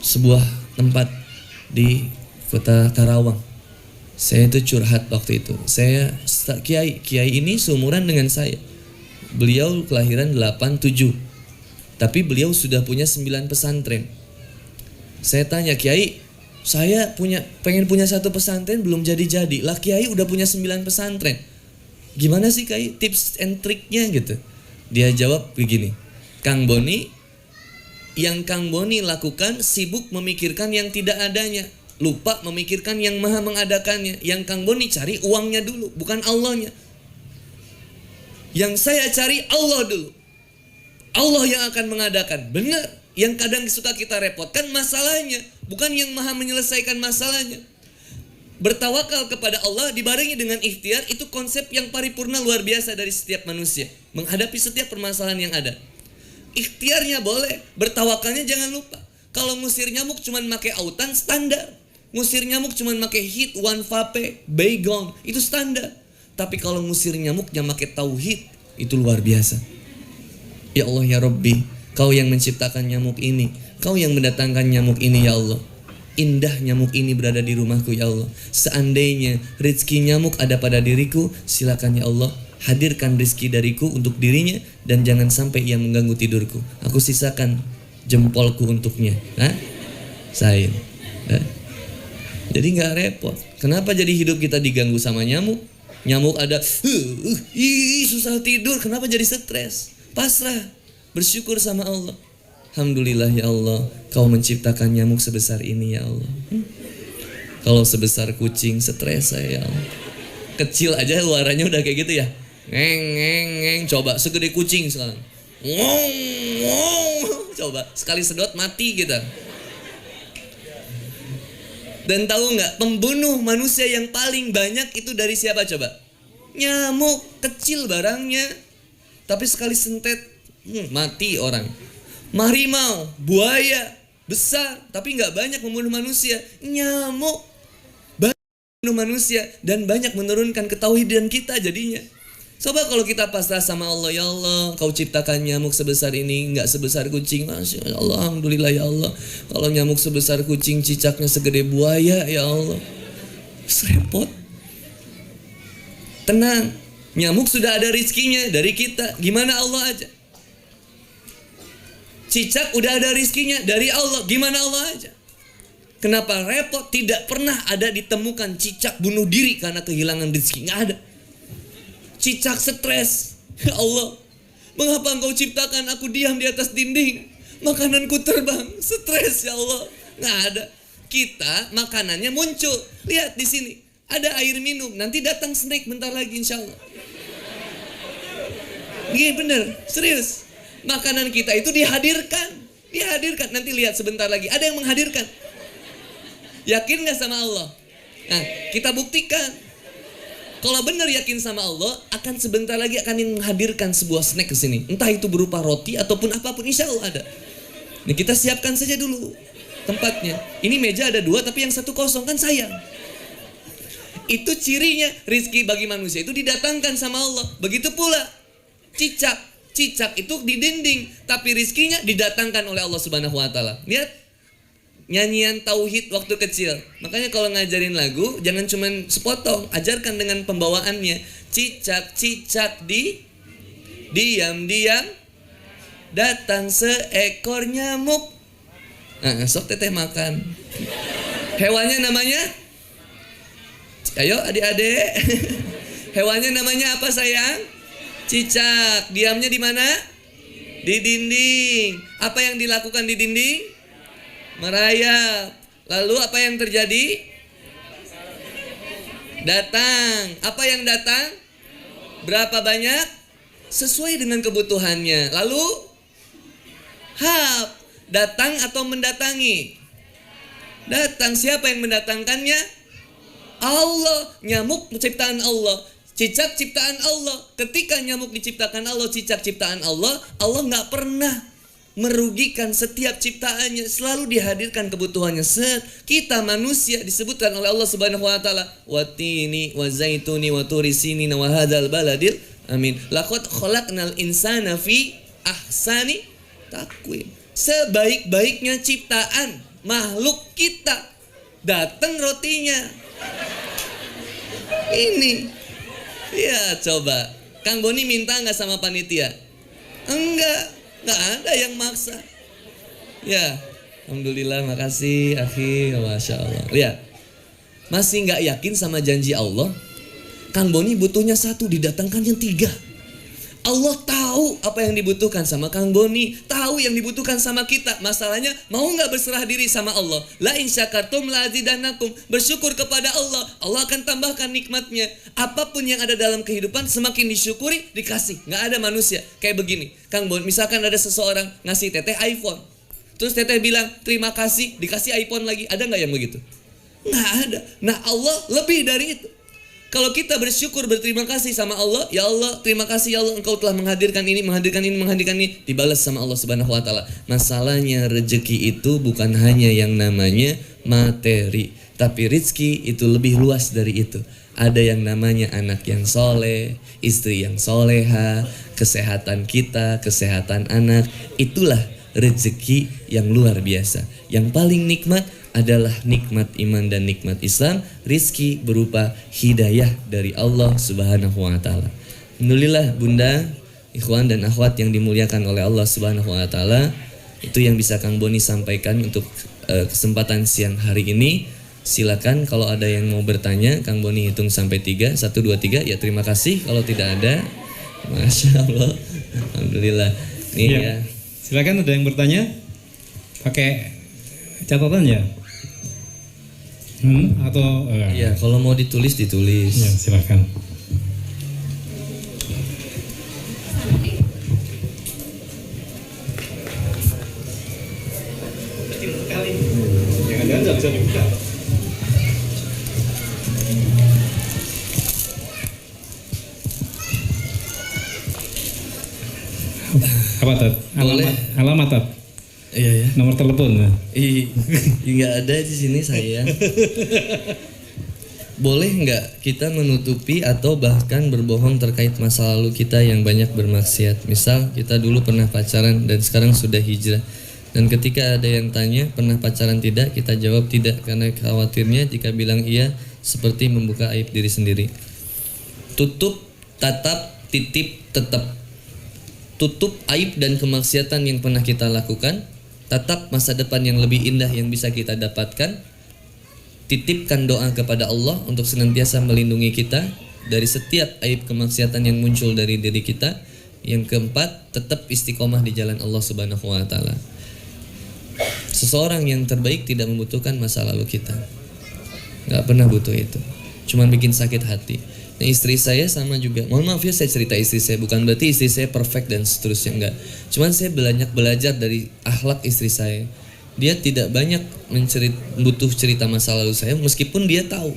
sebuah tempat di kota Karawang. Saya itu curhat waktu itu. Kiai ini seumuran dengan saya. Beliau kelahiran 87. Tapi beliau sudah punya 9 pesantren. Saya tanya, Kiai, saya pengen punya 1 pesantren belum jadi-jadi. Lah Kiai udah punya 9 pesantren. Gimana sih Kiai tips and triknya gitu? Dia jawab begini, Kang Boni, yang Kang Boni lakukan sibuk memikirkan yang tidak adanya, lupa memikirkan yang maha mengadakannya. Yang Kang Boni cari uangnya dulu, bukan Allahnya. Yang saya cari Allah dulu, Allah yang akan mengadakan. Benar, yang kadang suka kita repotkan masalahnya, bukan yang maha menyelesaikan masalahnya. Bertawakal kepada Allah dibarengi dengan ikhtiar, itu konsep yang paripurna luar biasa dari setiap manusia menghadapi setiap permasalahan yang ada. Ikhtiarnya boleh, bertawakalnya jangan lupa. Kalau ngusir nyamuk cuman pakai autan, standar. Ngusir nyamuk cuman pakai hit, one vape, baygon, itu standar. Tapi kalau ngusir nyamuknya pakai tauhid, itu luar biasa. Ya Allah ya Rabbi, Kau yang menciptakan nyamuk ini, Kau yang mendatangkan nyamuk ini ya Allah. Indah nyamuk ini berada di rumahku ya Allah. Seandainya rezeki nyamuk ada pada diriku, silakan ya Allah, hadirkan rezeki dariku untuk dirinya dan jangan sampai ia mengganggu tidurku. Aku sisakan jempolku untuknya. Sain. Jadi nggak repot. Kenapa jadi hidup kita diganggu sama nyamuk? Nyamuk ada, susah tidur. Kenapa jadi stres? Pasrah, bersyukur sama Allah. Alhamdulillah ya Allah, Kau menciptakan nyamuk sebesar ini ya Allah. Kalau sebesar kucing, stres saya ya Allah. Kecil aja suaranya udah kayak gitu ya. Ngeng ngeng ngeng. Coba segede kucing sekarang. Ngong ngong. Coba sekali sedot mati kita. Dan tahu nggak, pembunuh manusia yang paling banyak itu dari siapa coba? Nyamuk. Kecil barangnya, tapi sekali sentet mati orang. Harimau, buaya besar, tapi nggak banyak membunuh manusia. Nyamuk banyak membunuh manusia dan banyak menurunkan ketauhidan kita jadinya. Coba kalau kita pasrah sama Allah, ya Allah, Kau ciptakan nyamuk sebesar ini, nggak sebesar kucing. Masya Allah, alhamdulillah ya Allah. Kalau nyamuk sebesar kucing, cicaknya segede buaya, ya Allah. Repot. Tenang, nyamuk sudah ada rizkinya dari kita. Gimana Allah aja? Cicak udah ada rizkinya dari Allah. Gimana Allah aja? Kenapa repot? Tidak pernah ada ditemukan cicak bunuh diri karena kehilangan rizki. Nggak ada. Cicak stres. Ya Allah, mengapa Engkau ciptakan aku diam di atas dinding? Makananku terbang. Stres ya Allah. Nggak ada. Kita makanannya muncul. Lihat di sini. ada air minum, nanti datang snack bentar lagi insya Allah. Iya bener, serius. Makanan kita itu dihadirkan. Nanti lihat sebentar lagi ada yang menghadirkan. Yakin gak sama Allah? Nah, kita buktikan. Kalau benar yakin sama Allah, akan sebentar lagi akan yang menghadirkan sebuah snack ke sini. Entah itu berupa roti ataupun apapun, insya Allah ada. Nah, kita siapkan saja dulu tempatnya. Ini meja ada 2 tapi yang 1 kosong, kan sayang. Itu cirinya rizki bagi manusia itu didatangkan sama Allah. Begitu pula cicak itu di dinding, tapi rizkinya didatangkan oleh Allah Subhanahu wa taala. Lihat nyanyian tauhid waktu kecil. Makanya kalau ngajarin lagu jangan cuman sepotong, ajarkan dengan pembawaannya. Cicak diam datang seekor nyamuk. Nah, sok teteh makan. Hewannya namanya, ayo adik-adik. Hewannya namanya apa sayang? Cicak. Diamnya di mana? Di dinding. Apa yang dilakukan di dinding? Merayap. Lalu apa yang terjadi? Datang. Apa yang datang? Berapa banyak? Sesuai dengan kebutuhannya. Lalu datang atau mendatangi? Datang. Siapa yang mendatangkannya? Allah. Nyamuk ciptaan Allah, cicak ciptaan Allah. Ketika nyamuk diciptakan Allah, cicak ciptaan Allah, Allah gak pernah merugikan setiap ciptaannya, selalu dihadirkan kebutuhannya. Kita manusia disebutkan oleh Allah Subhanahu wa taala, watini wa zaituni wa turi sinina wa hadzal baladil amin. Laqad khalaqnal insana fi ahsani taqwim. Sebaik-baiknya ciptaan makhluk kita, datang rotinya. Ini ya coba, Kang Boni minta nggak sama panitia? Enggak ada yang maksa. Ya, alhamdulillah, makasih, akhi, masya Allah. Lihat, masih nggak yakin sama janji Allah? Kang Boni butuhnya 1, didatangkan yang 3. Allah tahu apa yang dibutuhkan sama Kang Boni, tahu yang dibutuhkan sama kita. Masalahnya mau nggak berserah diri sama Allah? La in syakartum la azidannakum. Bersyukur kepada Allah, Allah akan tambahkan nikmatnya. Apapun yang ada dalam kehidupan semakin disyukuri dikasih. Nggak ada manusia kayak begini. Kang Boni, misalkan ada seseorang ngasih teteh iPhone, terus teteh bilang terima kasih, dikasih iPhone lagi. Ada nggak yang begitu? Nggak ada. Nah Allah lebih dari itu. Kalau kita bersyukur, berterima kasih sama Allah, ya Allah, terima kasih ya Allah, Engkau telah menghadirkan ini, dibalas sama Allah Subhanahu wa taala. Masalahnya rezeki itu bukan hanya yang namanya materi, tapi rezeki itu lebih luas dari itu. Ada yang namanya anak yang soleh, istri yang soleha, kesehatan kita, kesehatan anak. Itulah rezeki yang luar biasa. Yang paling nikmat adalah nikmat iman dan nikmat Islam, rizki berupa hidayah dari Allah Subhanahu wa taala. Alhamdulillah Bunda, ikhwan dan akhwat yang dimuliakan oleh Allah Subhanahu wa taala, itu yang bisa Kang Boni sampaikan untuk kesempatan siang hari ini. Silakan kalau ada yang mau bertanya, Kang Boni hitung sampai 3, 1 2 3, ya terima kasih. Kalau tidak ada, masya Allah, alhamdulillah. Nih ya. Silakan, ada yang bertanya? Pakai catatan ya? Atau ya, kalau mau ditulis. Ya, silakan. Jangan-jangan bisa dibuka. Apa Tat? Alamat Tat? Iya ya. Nomor telepon? Nggak ada di sini sayang. Boleh nggak kita menutupi atau bahkan berbohong terkait masa lalu kita yang banyak bermaksiat? Misal kita dulu pernah pacaran dan sekarang sudah hijrah. Dan ketika ada yang tanya pernah pacaran tidak, kita jawab tidak, karena khawatirnya jika bilang iya seperti membuka aib diri sendiri. Tutup, tatap, titip, tetap. Tutup aib dan kemaksiatan yang pernah kita lakukan. Tatap masa depan yang lebih indah yang bisa kita dapatkan. Titipkan doa kepada Allah untuk senantiasa melindungi kita dari setiap aib kemaksiatan yang muncul dari diri kita. Yang keempat, tetap istiqomah di jalan Allah Subhanahu wa taala. Seseorang yang terbaik tidak membutuhkan masa lalu kita. Gak pernah butuh itu. cuman bikin sakit hati. Nah istri saya sama juga. Mohon maaf ya saya cerita istri saya, bukan berarti istri saya perfect dan seterusnya, enggak. Cuman saya banyak belajar dari akhlak istri saya. Dia tidak banyak butuh cerita masa lalu saya, meskipun dia tahu.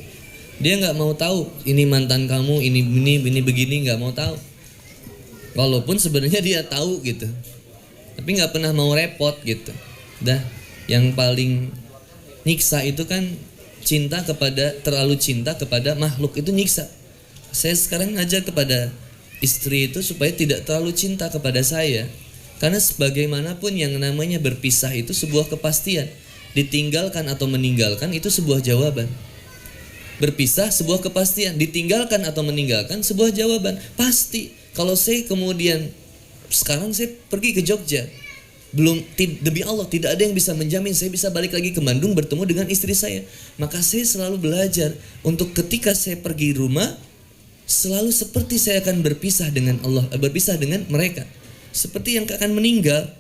Dia nggak mau tahu ini mantan kamu, ini begini, nggak mau tahu. Walaupun sebenarnya dia tahu gitu, tapi nggak pernah mau repot gitu. Yang paling nyiksa itu kan terlalu cinta kepada makhluk, itu nyiksa. Saya sekarang ngajak kepada istri itu supaya tidak terlalu cinta kepada saya. Karena sebagaimanapun yang namanya berpisah itu sebuah kepastian. Ditinggalkan atau meninggalkan itu sebuah jawaban. Berpisah sebuah kepastian, ditinggalkan atau meninggalkan sebuah jawaban. Pasti. Kalau saya kemudian sekarang saya pergi ke Jogja, demi Allah tidak ada yang bisa menjamin saya bisa balik lagi ke Bandung bertemu dengan istri saya. Maka saya selalu belajar untuk ketika saya pergi rumah, selalu seperti saya akan berpisah dengan Allah, berpisah dengan mereka, seperti yang akan meninggal.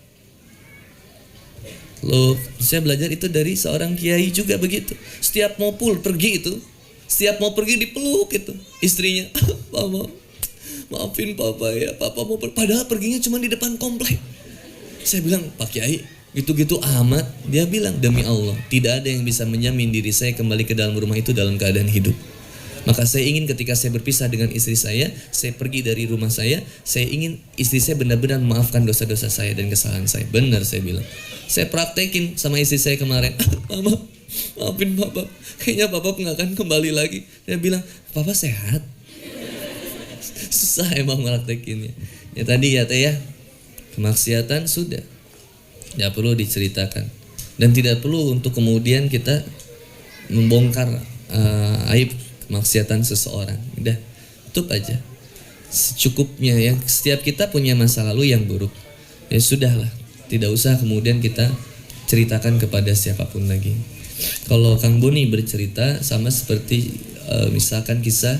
Loh, saya belajar itu dari seorang kiai juga begitu. Setiap mau pergi itu, setiap mau pergi dipeluk itu istrinya. Mama, maafin papa ya, papa mau padahal perginya cuma di depan komplek. Saya bilang, Pak Kiai, gitu-gitu amat. Dia bilang, demi Allah, tidak ada yang bisa menjamin diri saya kembali ke dalam rumah itu dalam keadaan hidup. Maka saya ingin ketika saya berpisah dengan istri saya pergi dari rumah saya ingin istri saya benar-benar memaafkan dosa-dosa saya dan kesalahan saya. Benar saya bilang. Saya praktekin sama istri saya kemarin. Mama, maafin papa. Kayaknya papa nggak akan kembali lagi. Dia bilang, papa sehat. Susah emang praktekinnya. Ya tadi ya teh ya, kemaksiatan sudah, tidak perlu diceritakan dan tidak perlu untuk kemudian kita membongkar aib kemaksiatan seseorang. Udah, tutup aja secukupnya ya. Setiap kita punya masa lalu yang buruk, ya sudahlah, tidak usah kemudian kita ceritakan kepada siapapun lagi. Kalau Kang Boni bercerita sama seperti misalkan kisah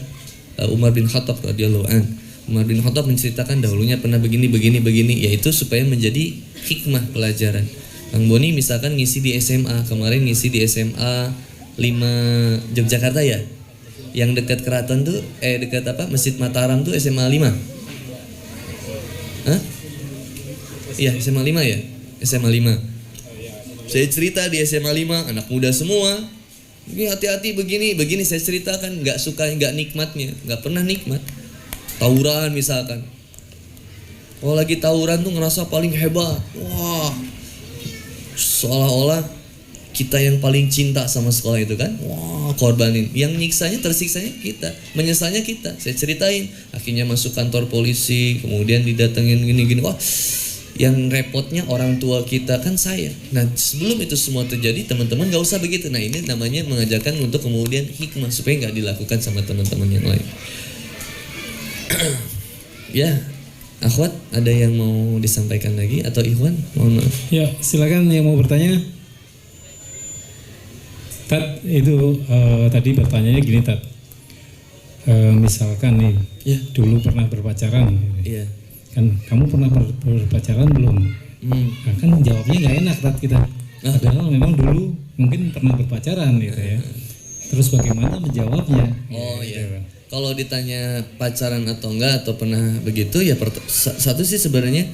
Umar bin Khattab radhiyallahu an. Umar bin Khattab menceritakan dahulunya pernah begini, yaitu supaya menjadi hikmah pelajaran. Kang Boni misalkan ngisi di SMA, kemarin ngisi di SMA 5 Yogyakarta ya, yang dekat keraton tuh, dekat apa, Masjid Mataram tuh SMA 5. Hah? Iya SMA 5 ya, SMA 5. Saya cerita di SMA 5, anak muda semua. Ini hati-hati begini, saya ceritakan, nggak nikmatnya, nggak pernah nikmat. Tawuran misalkan, kalau lagi tawuran tuh ngerasa paling hebat, wah, seolah-olah kita yang paling cinta sama sekolah itu kan, wah korbanin. Yang nyiksanya, tersiksanya kita, menyesalnya kita. Saya ceritain, akhirnya masuk kantor polisi, kemudian didatengin gini-gini, wah, yang repotnya orang tua kita kan saya. Nah sebelum itu semua terjadi, teman-teman nggak usah begitu. Nah ini namanya mengajarkan untuk kemudian hikmah supaya nggak dilakukan sama teman-teman yang lain. Ya, akhwat ada yang mau disampaikan lagi atau Ikhwan? Mohon maaf. Ya, silakan yang mau bertanya. Tat, itu tadi pertanyaannya gini Tat. Misalkan nih, ya, dulu pernah berpacaran. Iya. Kan kamu pernah berpacaran belum? Nah, kan jawabnya nggak enak Tat kita. Padahal memang dulu mungkin pernah berpacaran gitu ya. Terus bagaimana menjawabnya? Oh iya. Gitu. Kalau ditanya pacaran atau enggak atau pernah begitu ya, satu sih sebenarnya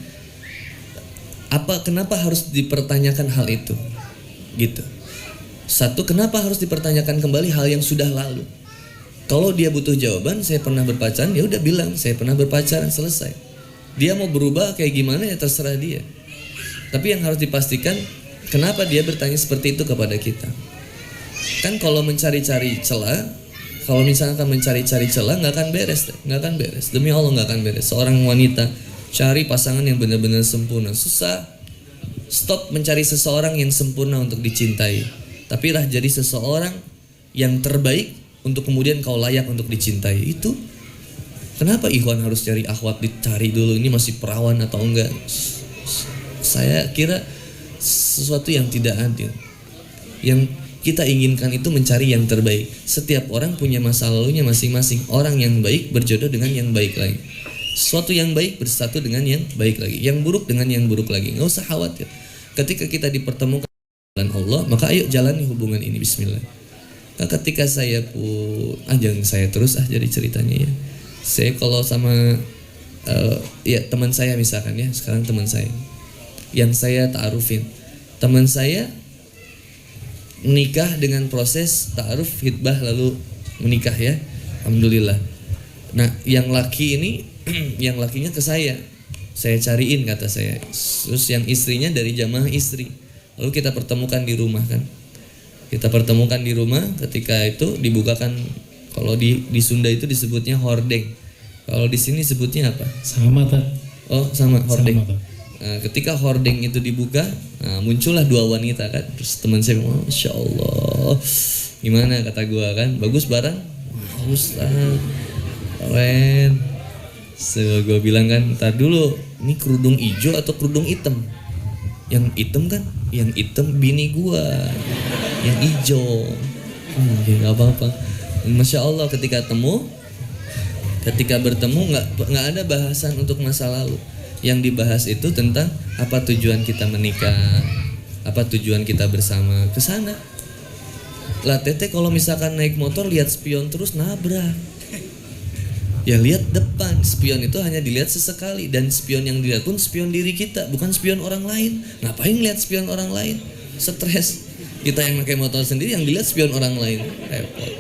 kenapa harus dipertanyakan hal itu gitu. Satu, kenapa harus dipertanyakan kembali hal yang sudah lalu? Kalau dia butuh jawaban, saya pernah berpacaran, ya udah bilang saya pernah berpacaran, selesai. Dia mau berubah kayak gimana ya terserah dia. Tapi yang harus dipastikan, kenapa dia bertanya seperti itu kepada kita? Kan kalau mencari-cari celah, kalau misalkan mencari-cari celah, nggak akan beres, nggak akan beres. Demi Allah nggak akan beres. Seorang wanita cari pasangan yang benar-benar sempurna, susah. Stop mencari seseorang yang sempurna untuk dicintai. Tapi lah jadi seseorang yang terbaik untuk kemudian kau layak untuk dicintai. Itu kenapa Ikhwan harus cari akhwat, dicari dulu ini masih perawan atau enggak? Saya kira sesuatu yang tidak adil. Yang kita inginkan itu mencari yang terbaik. Setiap orang punya masa lalunya masing-masing. Orang yang baik berjodoh dengan yang baik lagi. Sesuatu yang baik bersatu dengan yang baik lagi. Yang buruk dengan yang buruk lagi. Nggak usah khawatir. Ketika kita dipertemukan dengan Allah, maka ayo jalani hubungan ini. Bismillah. Ketika saya pun jangan saya terus jadi ceritanya ya. Saya kalau sama ya teman saya misalkan ya, sekarang teman saya yang saya ta'arufin, teman saya menikah dengan proses ta'aruf, hitbah, lalu menikah ya, alhamdulillah. Nah yang laki ini yang lakinya ke saya cariin kata saya, terus yang istrinya dari jamaah istri, lalu kita pertemukan di rumah kan. Kita pertemukan di rumah, ketika itu dibukakan, kalau di Sunda itu disebutnya hordeng. Kalau di sini sebutnya apa? Sama tak? Oh sama, hordeng. Sama, Nah, ketika hordeng itu dibuka, muncullah dua wanita kan. Terus teman saya, Masya Allah, gimana kata gua kan? Bagus barang? Bagus lah, keren. Gua bilang kan, ntar dulu, ini kerudung hijau atau kerudung hitam? Yang hitam kan? Yang hitam bini gua, yang hijau. Ya nggak apa-apa. Masya Allah, ketika bertemu nggak ada bahasan untuk masa lalu. Yang dibahas itu tentang apa tujuan kita menikah, apa tujuan kita bersama ke sana. Lah teteh kalau misalkan naik motor lihat spion terus nabrak. Ya lihat depan, spion itu hanya dilihat sesekali, dan spion yang dilihat pun spion diri kita, bukan spion orang lain. Ngapain lihat spion orang lain? Stres. Kita yang pakai motor sendiri, yang dilihat spion orang lain. Repot.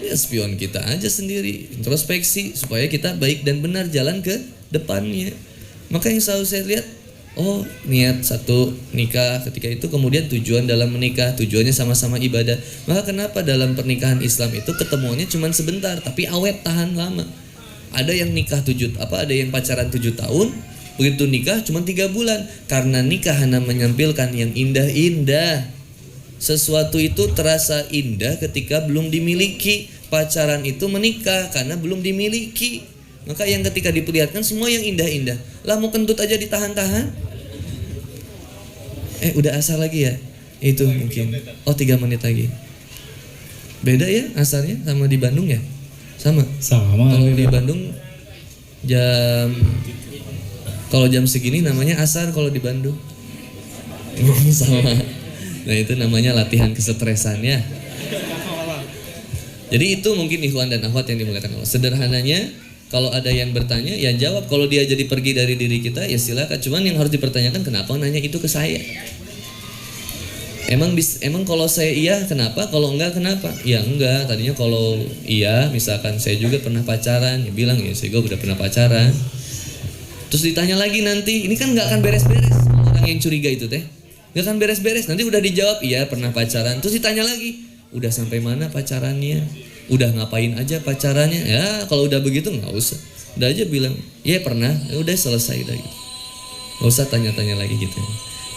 Ya spion kita aja sendiri, introspeksi supaya kita baik dan benar jalan ke depannya. Maka yang selalu saya lihat, oh niat satu nikah, ketika itu kemudian tujuan dalam menikah, tujuannya sama-sama ibadah. Maka kenapa dalam pernikahan Islam itu ketemuannya cuma sebentar tapi awet tahan lama. Ada yang nikah ada yang pacaran 7 tahun, begitu nikah cuma 3 bulan. Karena nikah hanya menyampilkan yang indah-indah. Sesuatu itu terasa indah ketika belum dimiliki. Pacaran itu menikah karena belum dimiliki. Maka yang ketika diperlihatkan semua yang indah-indah. Lah mau kentut aja ditahan-tahan. Udah asar lagi ya? Itu mungkin. Oh 3 menit lagi. Beda ya asarnya sama di Bandung ya? Sama? Sama. Kalau di Bandung kalau jam segini namanya asar, kalau di Bandung sama. Nah itu namanya latihan kesetresannya. Jadi itu mungkin ikhwan dan akhwat yang dimuliakan Allah. Sederhananya, kalau ada yang bertanya, ya jawab. Kalau dia jadi pergi dari diri kita, ya silakan. Cuman yang harus dipertanyakan, kenapa nanya itu ke saya? Emang kalau saya iya, kenapa? Kalau enggak, kenapa? Ya enggak. Tadinya kalau iya, misalkan saya juga pernah pacaran, ya bilang ya saya juga udah pernah pacaran. Terus ditanya lagi nanti, ini kan nggak akan beres-beres. Orang yang curiga itu teh, nggak akan beres-beres. Nanti udah dijawab, iya pernah pacaran. Terus ditanya lagi, udah sampai mana pacarannya? Udah ngapain aja pacarannya? Ya kalau udah begitu nggak usah. Udah aja bilang, ya pernah, ya udah selesai udah gitu. Nggak usah tanya-tanya lagi gitu.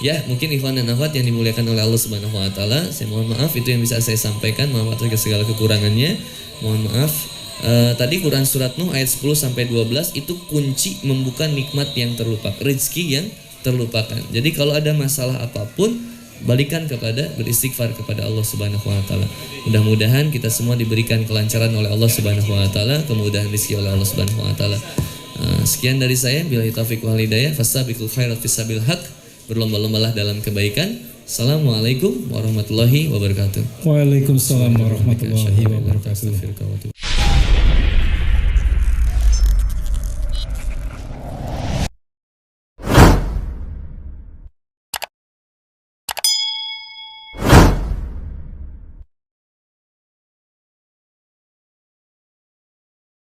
Ya mungkin ikhwan dan akhwat yang dimuliakan oleh Allah Subhanahu Wa Taala, saya mohon maaf itu yang bisa saya sampaikan. Mohon maaf atas segala kekurangannya. Mohon maaf. Tadi Quran surat Nuh ayat 10 sampai 12 itu kunci membuka nikmat yang terlupakan, rezeki yang terlupakan. Jadi kalau ada masalah apapun, balikan beristighfar kepada Allah Subhanahu Wa Taala. Mudah-mudahan kita semua diberikan kelancaran oleh Allah Subhanahu Wa Taala, kemudahan rezeki oleh Allah Subhanahu Wa Taala. Sekian dari saya, billahi taufiq wal hidayah, fastabiqul khairat fisabil haq. Berlomba-lombalah dalam kebaikan. Assalamualaikum warahmatullahi wabarakatuh. Waalaikumsalam warahmatullahi wabarakatuh.